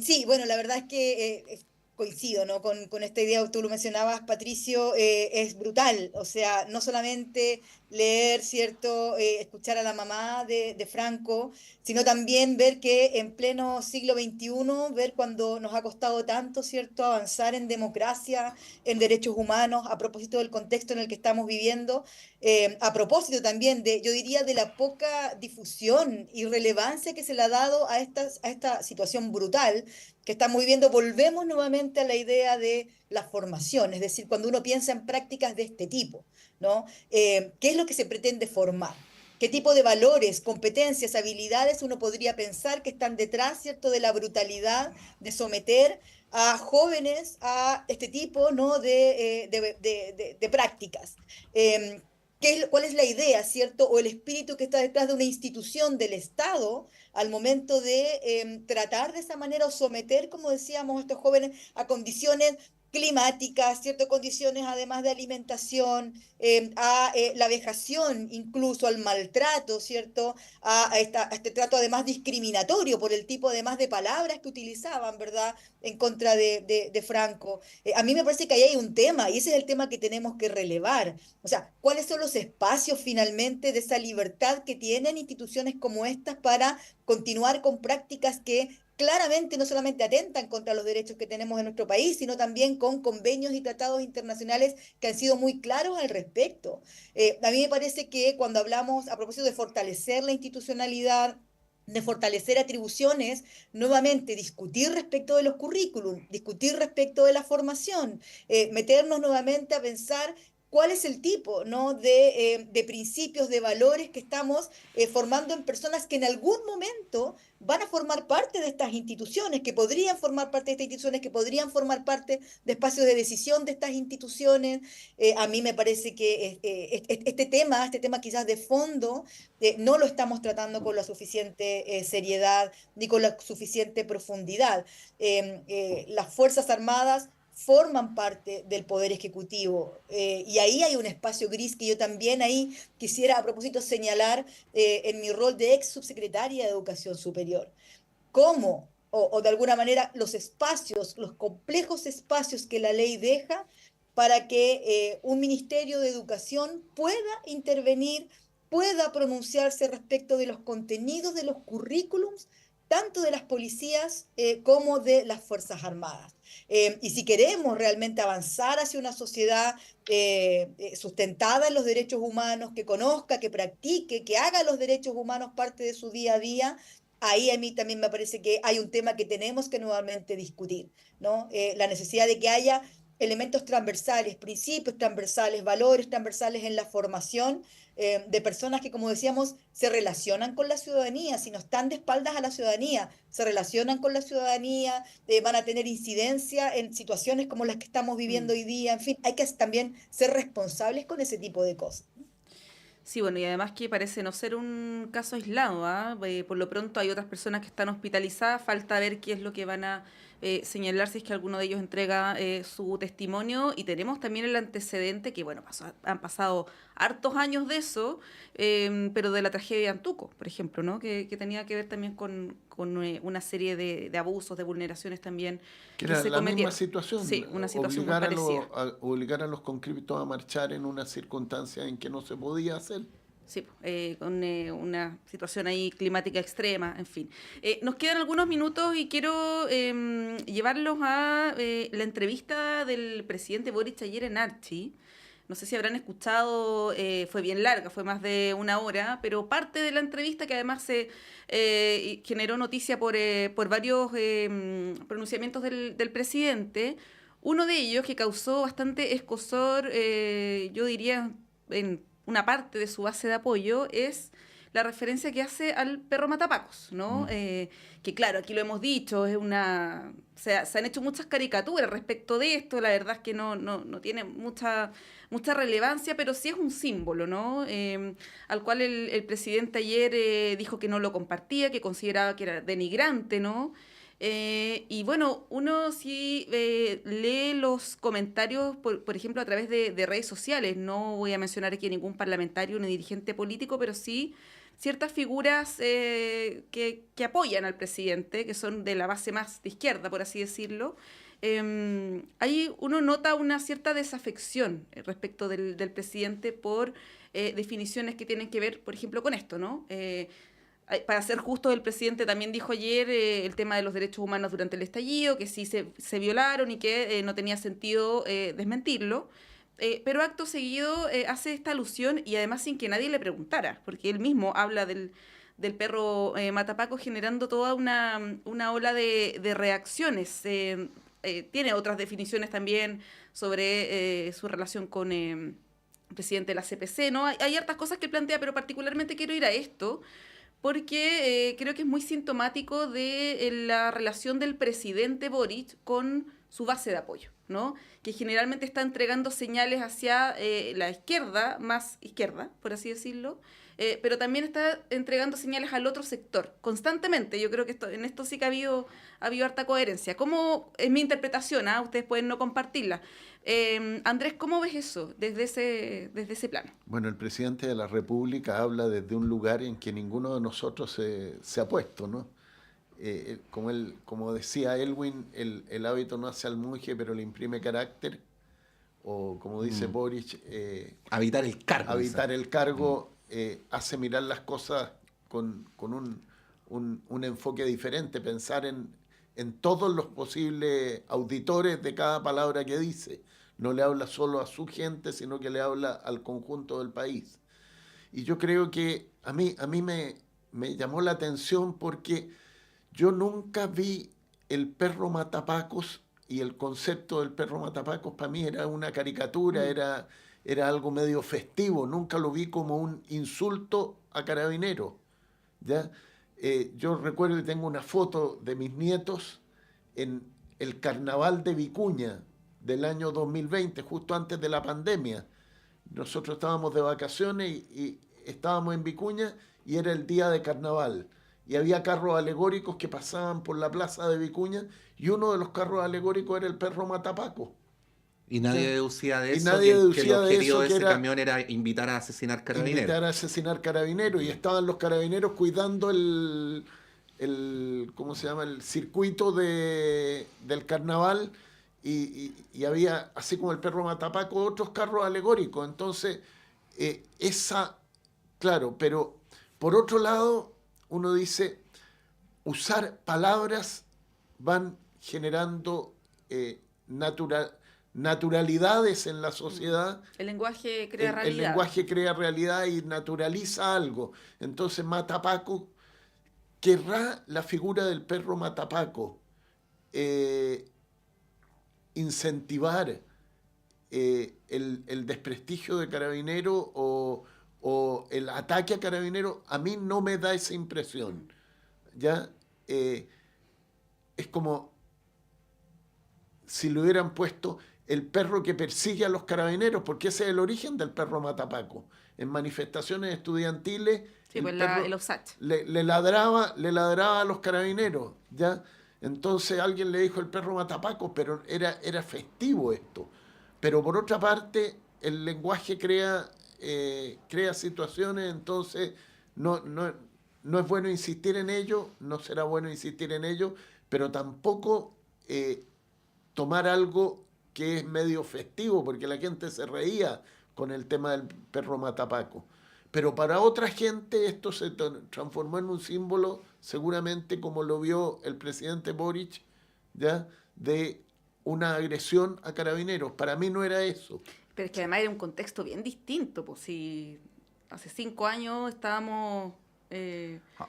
Sí, bueno, la verdad es que coincido, ¿no? con esta idea, tú lo mencionabas, Patricio, es brutal. O sea, no solamente leer, ¿cierto? Escuchar a la mamá de Franco, sino también ver que en pleno siglo XXI, ver cuando nos ha costado tanto, ¿cierto?, avanzar en democracia, en derechos humanos, a propósito del contexto en el que estamos viviendo, A propósito también yo diría, de la poca difusión y relevancia que se le ha dado a esta situación brutal que estamos viviendo. Volvemos nuevamente a la idea de la formación, es decir, cuando uno piensa en prácticas de este tipo, ¿no? ¿Qué es lo que se pretende formar? ¿Qué tipo de valores, competencias, habilidades uno podría pensar que están detrás, ¿cierto?, de la brutalidad de someter a jóvenes a este tipo, ¿no?, de prácticas? ¿Cuál es la idea, cierto, o el espíritu que está detrás de una institución del Estado al momento de tratar de esa manera o someter, como decíamos, a estos jóvenes a condiciones climáticas, cierto, condiciones además de alimentación, a la vejación, incluso al maltrato, cierto, a este trato además discriminatorio por el tipo además de palabras que utilizaban, ¿verdad?, en contra de Franco? A mí me parece que ahí hay un tema, y ese es el tema que tenemos que relevar. O sea, ¿cuáles son los espacios finalmente de esa libertad que tienen instituciones como estas para continuar con prácticas que claramente no solamente atentan contra los derechos que tenemos en nuestro país, sino también con convenios y tratados internacionales que han sido muy claros al respecto? A mí me parece que cuando hablamos a propósito de fortalecer la institucionalidad, de fortalecer atribuciones, nuevamente discutir respecto de los currículum, discutir respecto de la formación, meternos nuevamente a pensar cuál es el tipo, ¿no?, de principios, de valores que estamos formando en personas que en algún momento van a formar parte de estas instituciones, que podrían formar parte de estas instituciones, que podrían formar parte de espacios de decisión de estas instituciones. A mí me parece que este tema quizás de fondo, no lo estamos tratando con la suficiente seriedad ni con la suficiente profundidad. Las Fuerzas Armadas forman parte del Poder Ejecutivo, y ahí hay un espacio gris que yo también ahí quisiera a propósito señalar en mi rol de ex subsecretaria de Educación Superior. ¿Cómo, o de alguna manera, los espacios, los complejos espacios que la ley deja para que un Ministerio de Educación pueda intervenir, pueda pronunciarse respecto de los contenidos de los currículums, tanto de las policías como de las Fuerzas Armadas? Y si queremos realmente avanzar hacia una sociedad sustentada en los derechos humanos, que conozca, que practique, que haga los derechos humanos parte de su día a día, ahí a mí también me parece que hay un tema que tenemos que nuevamente discutir, ¿no? La necesidad de que haya elementos transversales, principios transversales, valores transversales en la formación de personas que, como decíamos, se relacionan con la ciudadanía, si no están de espaldas a la ciudadanía, se relacionan con la ciudadanía, van a tener incidencia en situaciones como las que estamos viviendo hoy día. En fin, hay que también ser responsables con ese tipo de cosas. Sí, bueno, y además que parece no ser un caso aislado, ¿ah? Por lo pronto hay otras personas que están hospitalizadas, falta ver qué es lo que van a señalar si es que alguno de ellos entrega su testimonio, y tenemos también el antecedente que, bueno, han pasado hartos años de eso, pero de la tragedia de Antuco, por ejemplo, ¿no? Que tenía que ver también con una serie de abusos, de vulneraciones también que era se la cometieron. Misma situación, Sí, una situación muy parecida. obligar a los conscriptos a marchar en una circunstancia en que no se podía hacer. Sí, con una situación ahí climática extrema, en fin. Nos quedan algunos minutos y quiero llevarlos a la entrevista del presidente Boric ayer en Archie. No sé si habrán escuchado, fue bien larga, fue más de una hora, pero parte de la entrevista, que además se generó noticia por varios pronunciamientos del presidente, uno de ellos que causó bastante escozor, yo diría, en una parte de su base de apoyo, es la referencia que hace al perro matapacos, ¿no? Que claro, aquí lo hemos dicho, se han hecho muchas caricaturas respecto de esto, la verdad es que no tiene mucha relevancia, pero sí es un símbolo, ¿no? Al cual el presidente ayer dijo que no lo compartía, que consideraba que era denigrante, ¿no? Y bueno, uno sí lee los comentarios, por ejemplo, a través de redes sociales. No voy a mencionar aquí a ningún parlamentario ni dirigente político, pero sí ciertas figuras que apoyan al presidente, que son de la base más de izquierda, por así decirlo. Ahí uno nota una cierta desafección respecto del presidente por definiciones que tienen que ver, por ejemplo, con esto, ¿no? Para ser justo, el presidente también dijo ayer el tema de los derechos humanos durante el estallido, que sí se violaron y que no tenía sentido desmentirlo, pero acto seguido hace esta alusión y además sin que nadie le preguntara, porque él mismo habla del perro matapaco generando toda una ola de reacciones. Tiene otras definiciones también sobre su relación con el presidente de la CPC, ¿no? Hay hartas cosas que plantea, pero particularmente quiero ir a esto, porque creo que es muy sintomático de la relación del presidente Boric con su base de apoyo, ¿no? Que generalmente está entregando señales hacia la izquierda, más izquierda, por así decirlo, pero también está entregando señales al otro sector, constantemente. Yo creo que en esto sí que ha habido harta coherencia. ¿Cómo es mi interpretación? Ustedes pueden no compartirla. Andrés, ¿cómo ves eso desde ese plano? Bueno, el presidente de la República habla desde un lugar en que ninguno de nosotros se ha puesto, ¿no? Como decía Elwin, el hábito no hace al monje, pero le imprime carácter, o como dice Boric, habitar el cargo. Habitar el cargo hace mirar las cosas con un enfoque diferente, pensar en todos los posibles auditores de cada palabra que dice. No le habla solo a su gente, sino que le habla al conjunto del país. Y yo creo que a mí me llamó la atención porque yo nunca vi el perro matapacos, y el concepto del perro matapacos para mí era una caricatura, era algo medio festivo, nunca lo vi como un insulto a Carabineros, ¿ya? Yo recuerdo que tengo una foto de mis nietos en el carnaval de Vicuña del año 2020, justo antes de la pandemia. Nosotros estábamos de vacaciones y estábamos en Vicuña y era el día de carnaval. Y había carros alegóricos que pasaban por la plaza de Vicuña y uno de los carros alegóricos era el perro matapaco. Y nadie deducía de eso que el objetivo de ese camión era invitar a asesinar carabineros. Invitar a asesinar carabineros. Y estaban los carabineros cuidando el ¿cómo se llama? El circuito del carnaval y había, así como el perro matapaco, otros carros alegóricos. Entonces, claro, pero por otro lado, uno dice, usar palabras van generando naturalidades en la sociedad. El lenguaje crea realidad. El lenguaje crea realidad y naturaliza algo. Entonces Matapaco, ¿querrá la figura del perro Matapaco incentivar el desprestigio de Carabineros o el ataque a Carabineros? A mí no me da esa impresión. ¿Ya? Es como si le hubieran puesto el perro que persigue a los carabineros, porque ese es el origen del perro matapaco. En manifestaciones estudiantiles, sí, pues el Osach le ladraba a los carabineros, ¿ya? Entonces alguien le dijo el perro matapaco, pero era festivo esto. Pero por otra parte, el lenguaje crea situaciones, entonces no es bueno insistir en ello, no será bueno insistir en ello, pero tampoco tomar algo que es medio festivo, porque la gente se reía con el tema del perro matapaco. Pero para otra gente esto se transformó en un símbolo, seguramente como lo vio el presidente Boric, ¿ya? De una agresión a Carabineros. Para mí no era eso. Pero es que además era un contexto bien distinto, pues si hace 5 años estábamos...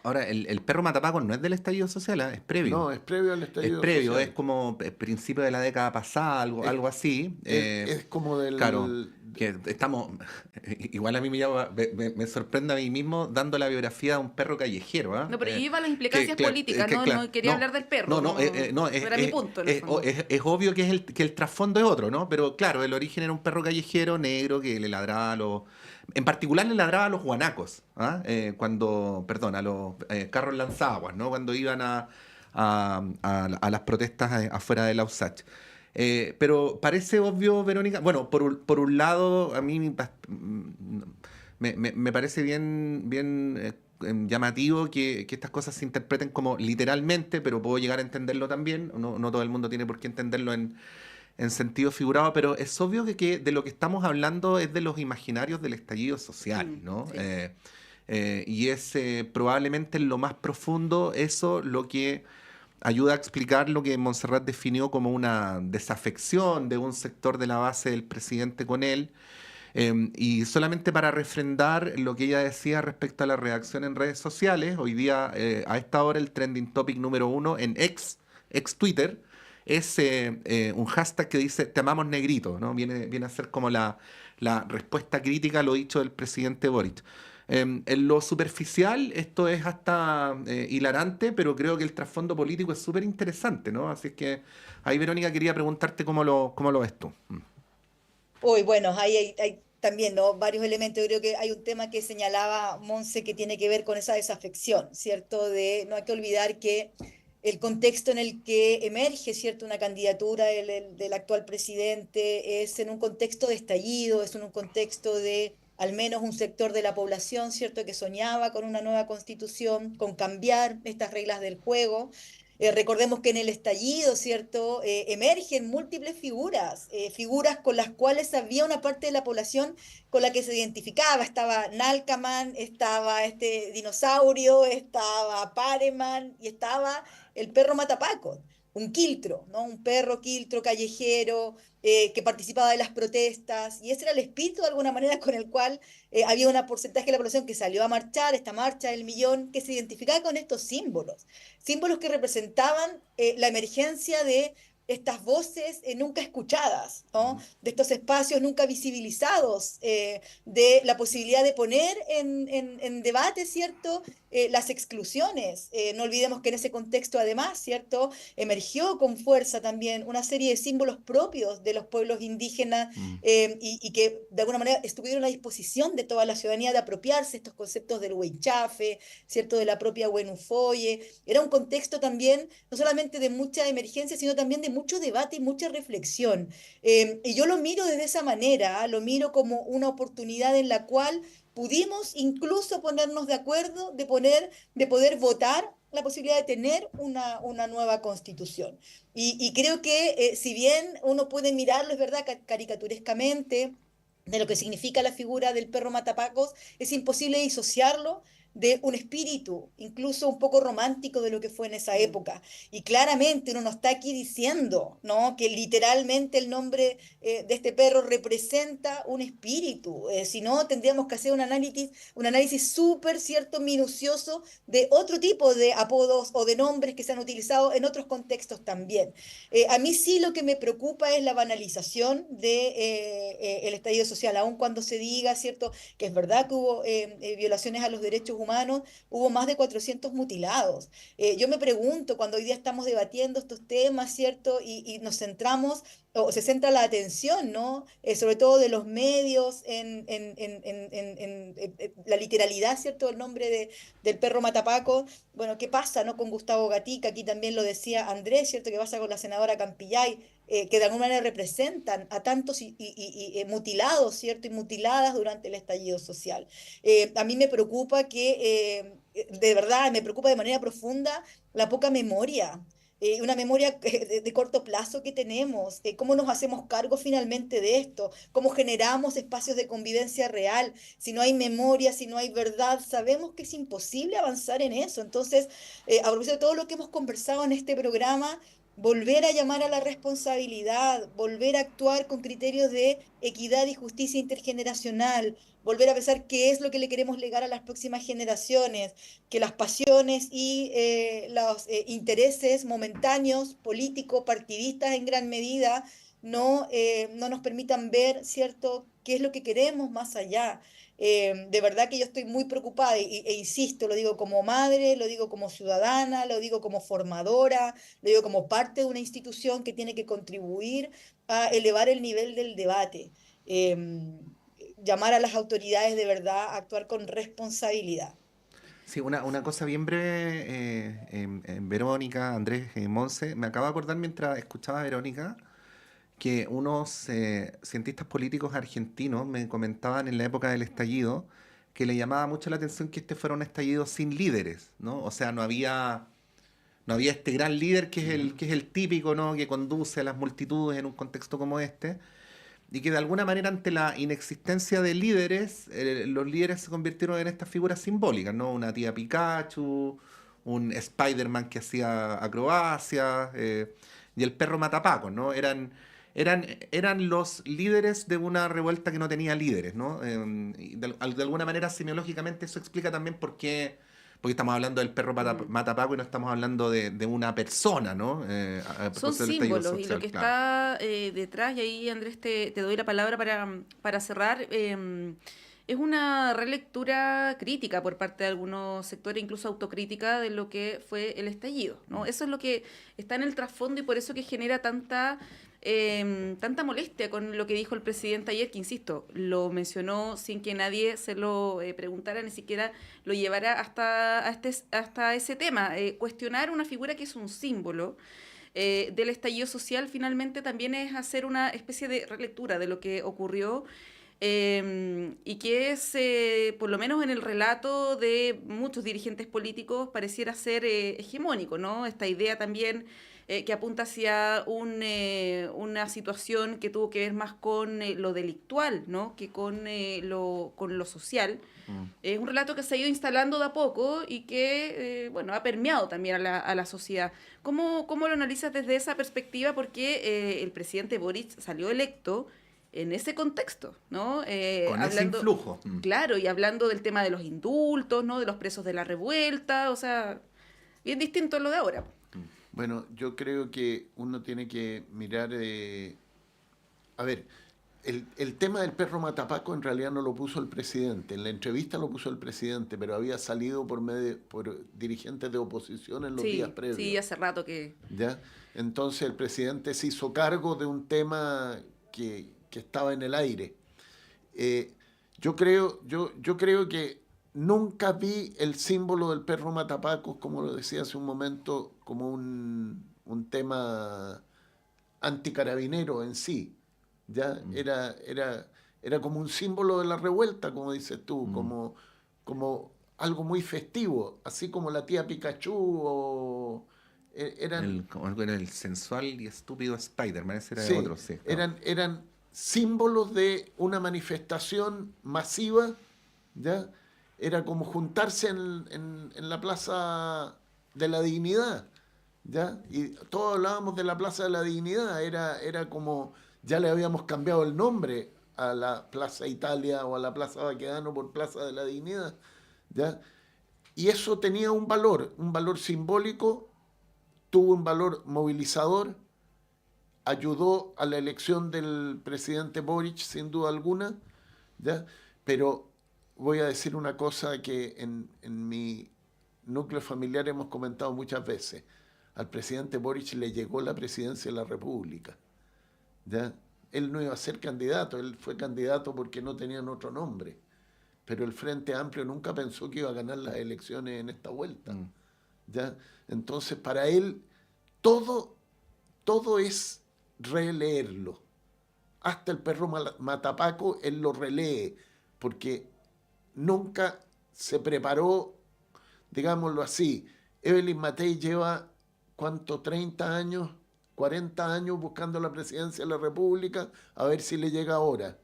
Ahora, el perro matapaco no es del estallido social, es previo. No, es previo al estallido social. Es social. como el principio de la década pasada, algo así. Es como del... Claro, que estamos... Igual a mí me sorprende a mí mismo dando la biografía de un perro callejero. No, pero yo iba a las implicancias políticas, no quería hablar del perro. No, era mi punto. Es obvio que el trasfondo es otro, ¿no? Pero claro, el origen era un perro callejero negro que le ladraba a los... En particular le ladraba a los guanacos, a los carros lanzaguas, ¿no? Cuando iban a las protestas afuera de la USACH. Pero parece obvio, Verónica, bueno, por un lado a mí me parece bien llamativo que estas cosas se interpreten como literalmente, pero puedo llegar a entenderlo también, no todo el mundo tiene por qué entenderlo en sentido figurado, pero es obvio que de lo que estamos hablando es de los imaginarios del estallido social, ¿no? Sí. Y es probablemente en lo más profundo eso lo que ayuda a explicar lo que Montserrat definió como una desafección de un sector de la base del presidente con él. Y solamente para refrendar lo que ella decía respecto a la reacción en redes sociales, hoy día a esta hora el trending topic número 1 en ex Twitter, es un hashtag que dice "Te amamos negrito", ¿no? Viene a ser como la respuesta crítica a lo dicho del presidente Boric. En lo superficial esto es hasta hilarante, pero creo que el trasfondo político es súper interesante, ¿no? Así es que ahí, Verónica, quería preguntarte cómo lo ves tú. Uy, bueno, ahí hay también, ¿no? Varios elementos. Yo creo que hay un tema que señalaba Monse que tiene que ver con esa desafección, ¿cierto? No hay que olvidar que el contexto en el que emerge, ¿cierto?, una candidatura del actual presidente es en un contexto de estallido, es en un contexto de al menos un sector de la población, ¿cierto?, que soñaba con una nueva constitución, con cambiar estas reglas del juego. Recordemos que en el estallido, ¿cierto?, emergen múltiples figuras, figuras con las cuales había una parte de la población con la que se identificaba. Estaba Nalcaman, estaba este dinosaurio, estaba Pareman y estaba el perro Matapaco, un quiltro, ¿no? Un perro quiltro callejero que participaba de las protestas, y ese era el espíritu de alguna manera con el cual había un porcentaje de la población que salió a marchar, esta marcha del millón, que se identificaba con estos símbolos que representaban la emergencia de estas voces nunca escuchadas, ¿no? De estos espacios nunca visibilizados, de la posibilidad de poner en debate, ¿cierto?, las exclusiones. No olvidemos que en ese contexto, además, ¿cierto?, emergió con fuerza también una serie de símbolos propios de los pueblos indígenas y que de alguna manera estuvieron a disposición de toda la ciudadanía de apropiarse estos conceptos del huaychafe, ¿cierto?, de la propia Huenufoye. Era un contexto también, no solamente de mucha emergencia, sino también de mucho debate y mucha reflexión. Y yo lo miro desde esa manera, lo miro como una oportunidad en la cual pudimos incluso ponernos de acuerdo de poder votar la posibilidad de tener una nueva constitución. Y creo que si bien uno puede mirarlo, es verdad, caricaturescamente, de lo que significa la figura del perro matapacos, es imposible disociarlo de un espíritu, incluso un poco romántico de lo que fue en esa época. Y claramente uno no está aquí diciendo, ¿no?, que literalmente el nombre de este perro representa un espíritu, si no tendríamos que hacer un análisis súper, ¿cierto?, minucioso de otro tipo de apodos o de nombres que se han utilizado en otros contextos también. A mí sí lo que me preocupa es la banalización de el estallido social, aun cuando se diga, ¿cierto?, que es verdad que hubo violaciones a los derechos humanos, hubo más de 400 mutilados. Yo me pregunto, cuando hoy día estamos debatiendo estos temas, ¿cierto?, y nos centramos, o se centra la atención, ¿no?, sobre todo de los medios en la literalidad, ¿cierto?, del nombre del perro Matapaco. Bueno, ¿qué pasa, no?, con Gustavo Gatica? Aquí también lo decía Andrés, ¿cierto?, ¿qué pasa con la senadora Campillay? Que de alguna manera representan a tantos mutilados, ¿cierto?, y mutiladas durante el estallido social. A mí me preocupa de verdad, me preocupa de manera profunda la poca memoria, una memoria de corto plazo que tenemos, cómo nos hacemos cargo finalmente de esto, cómo generamos espacios de convivencia real. Si no hay memoria, si no hay verdad, sabemos que es imposible avanzar en eso. Entonces, a propósito de todo lo que hemos conversado en este programa, volver a llamar a la responsabilidad, volver a actuar con criterios de equidad y justicia intergeneracional, volver a pensar qué es lo que le queremos legar a las próximas generaciones, que las pasiones y los intereses momentáneos, políticos, partidistas en gran medida, no nos permitan ver, ¿cierto?, qué es lo que queremos más allá. De verdad que yo estoy muy preocupada e insisto, lo digo como madre, lo digo como ciudadana, lo digo como formadora, lo digo como parte de una institución que tiene que contribuir a elevar el nivel del debate. Llamar a las autoridades de verdad a actuar con responsabilidad. Sí, una cosa bien breve, Verónica, Andrés, Monse, me acabo de acordar mientras escuchaba a Verónica que unos cientistas políticos argentinos me comentaban en la época del estallido que le llamaba mucho la atención que este fuera un estallido sin líderes, ¿no? O sea, no había este gran líder que es el típico, ¿no?, que conduce a las multitudes en un contexto como este, y que de alguna manera ante la inexistencia de líderes, los líderes se convirtieron en estas figuras simbólicas, ¿no? Una tía Pikachu, un Spider-Man que hacía acrobacias, y el perro Matapaco, ¿no? Eran los líderes de una revuelta que no tenía líderes, ¿no? Y de alguna manera, semiológicamente, eso explica también por qué, porque estamos hablando del perro Matapaco y no estamos hablando de una persona, ¿no? Son símbolos, y lo que está detrás, y ahí, Andrés, te doy la palabra para cerrar, es una relectura crítica por parte de algunos sectores, incluso autocrítica de lo que fue el estallido, ¿no? Eso es lo que está en el trasfondo y por eso que genera tanta molestia con lo que dijo el presidente ayer, que insisto, lo mencionó sin que nadie se lo preguntara, ni siquiera lo llevara hasta ese tema. Cuestionar una figura que es un símbolo del estallido social finalmente también es hacer una especie de relectura de lo que ocurrió. Y que es, por lo menos en el relato de muchos dirigentes políticos, pareciera ser hegemónico, ¿no? Esta idea también que apunta hacia una situación que tuvo que ver más con lo delictual, ¿no? Que con lo social. Es un relato que se ha ido instalando de a poco y que ha permeado también a la sociedad. ¿Cómo lo analizas desde esa perspectiva? Porque el presidente Boric salió electo en ese contexto, ¿no? Con ese influjo. Claro, y hablando del tema de los indultos, ¿no? De los presos de la revuelta, o sea, bien distinto a lo de ahora. Bueno, yo creo que uno tiene que mirar... a ver, el tema del perro Matapaco en realidad no lo puso el presidente. En la entrevista lo puso el presidente, pero había salido por dirigentes de oposición en los días previos. Sí, hace rato que... ¿Ya? Entonces el presidente se hizo cargo de un tema que estaba en el aire. Yo creo que nunca vi el símbolo del perro Matapaco, como lo decía hace un momento, como un tema anticarabinero en sí. ¿Ya? Era como un símbolo de la revuelta, como dices tú, como algo muy festivo, así como la tía Pikachu o... Algo era el sensual y estúpido Spider-Man, ese era sí, otro, sí. Eran símbolos de una manifestación masiva, ¿ya? Era como juntarse en la Plaza de la Dignidad, ¿ya? Y todos hablábamos de la Plaza de la Dignidad, era como, ya le habíamos cambiado el nombre a la Plaza Italia o a la Plaza Baquedano por Plaza de la Dignidad, ¿ya? Y eso tenía un valor simbólico, tuvo un valor movilizador, ayudó a la elección del presidente Boric, sin duda alguna, ¿ya? Pero voy a decir una cosa que en mi núcleo familiar hemos comentado muchas veces. Al presidente Boric le llegó la presidencia de la República, ¿ya? Él no iba a ser candidato, él fue candidato porque no tenían otro nombre. Pero el Frente Amplio nunca pensó que iba a ganar las elecciones en esta vuelta, ¿ya? Entonces, para él, todo es releerlo. Hasta el perro Matapaco, él lo relee, porque nunca se preparó, digámoslo así. Evelyn Matei lleva, ¿cuánto? 30 años, 40 años buscando la presidencia de la República, a ver si le llega ahora.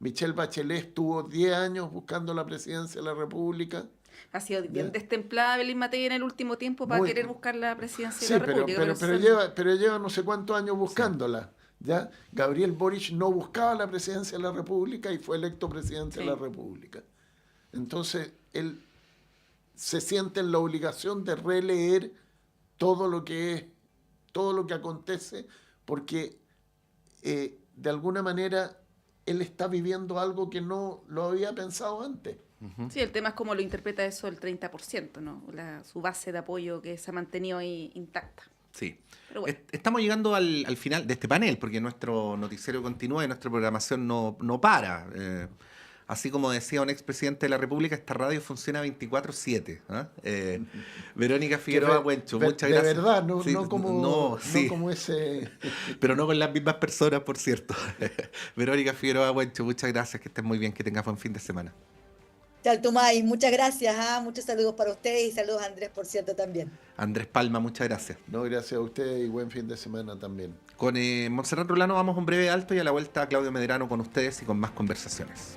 Michelle Bachelet estuvo 10 años buscando la presidencia de la República. Ha sido bien destemplada Evelyn Matei en el último tiempo para querer buscar la presidencia de la República. Pero lleva no sé cuántos años buscándola. ¿Ya? Gabriel Boric no buscaba la presidencia de la República y fue electo presidente de la República. Entonces, él se siente en la obligación de releer todo lo que acontece, porque de alguna manera él está viviendo algo que no lo había pensado antes. Sí, el tema es cómo lo interpreta eso el 30%, ¿no? Su base de apoyo que se ha mantenido ahí intacta. Sí. Pero bueno. Estamos llegando al final de este panel, porque nuestro noticiero continúa y nuestra programación no para. Así como decía un expresidente de la República, esta radio funciona 24/7. ¿Eh? Verónica Figueroa Buencho, muchas gracias. De verdad, no como ese... Pero no con las mismas personas, por cierto. Verónica Figueroa Buencho, muchas gracias, que estés muy bien, que tengas buen fin de semana. Chaltumay, muchas gracias, muchos saludos para ustedes y saludos a Andrés, por cierto, también. Andrés Palma, muchas gracias. No, gracias a ustedes y buen fin de semana también. Con Montserrat Rolano vamos a un breve alto y a la vuelta Claudio Medrano con ustedes y con más conversaciones.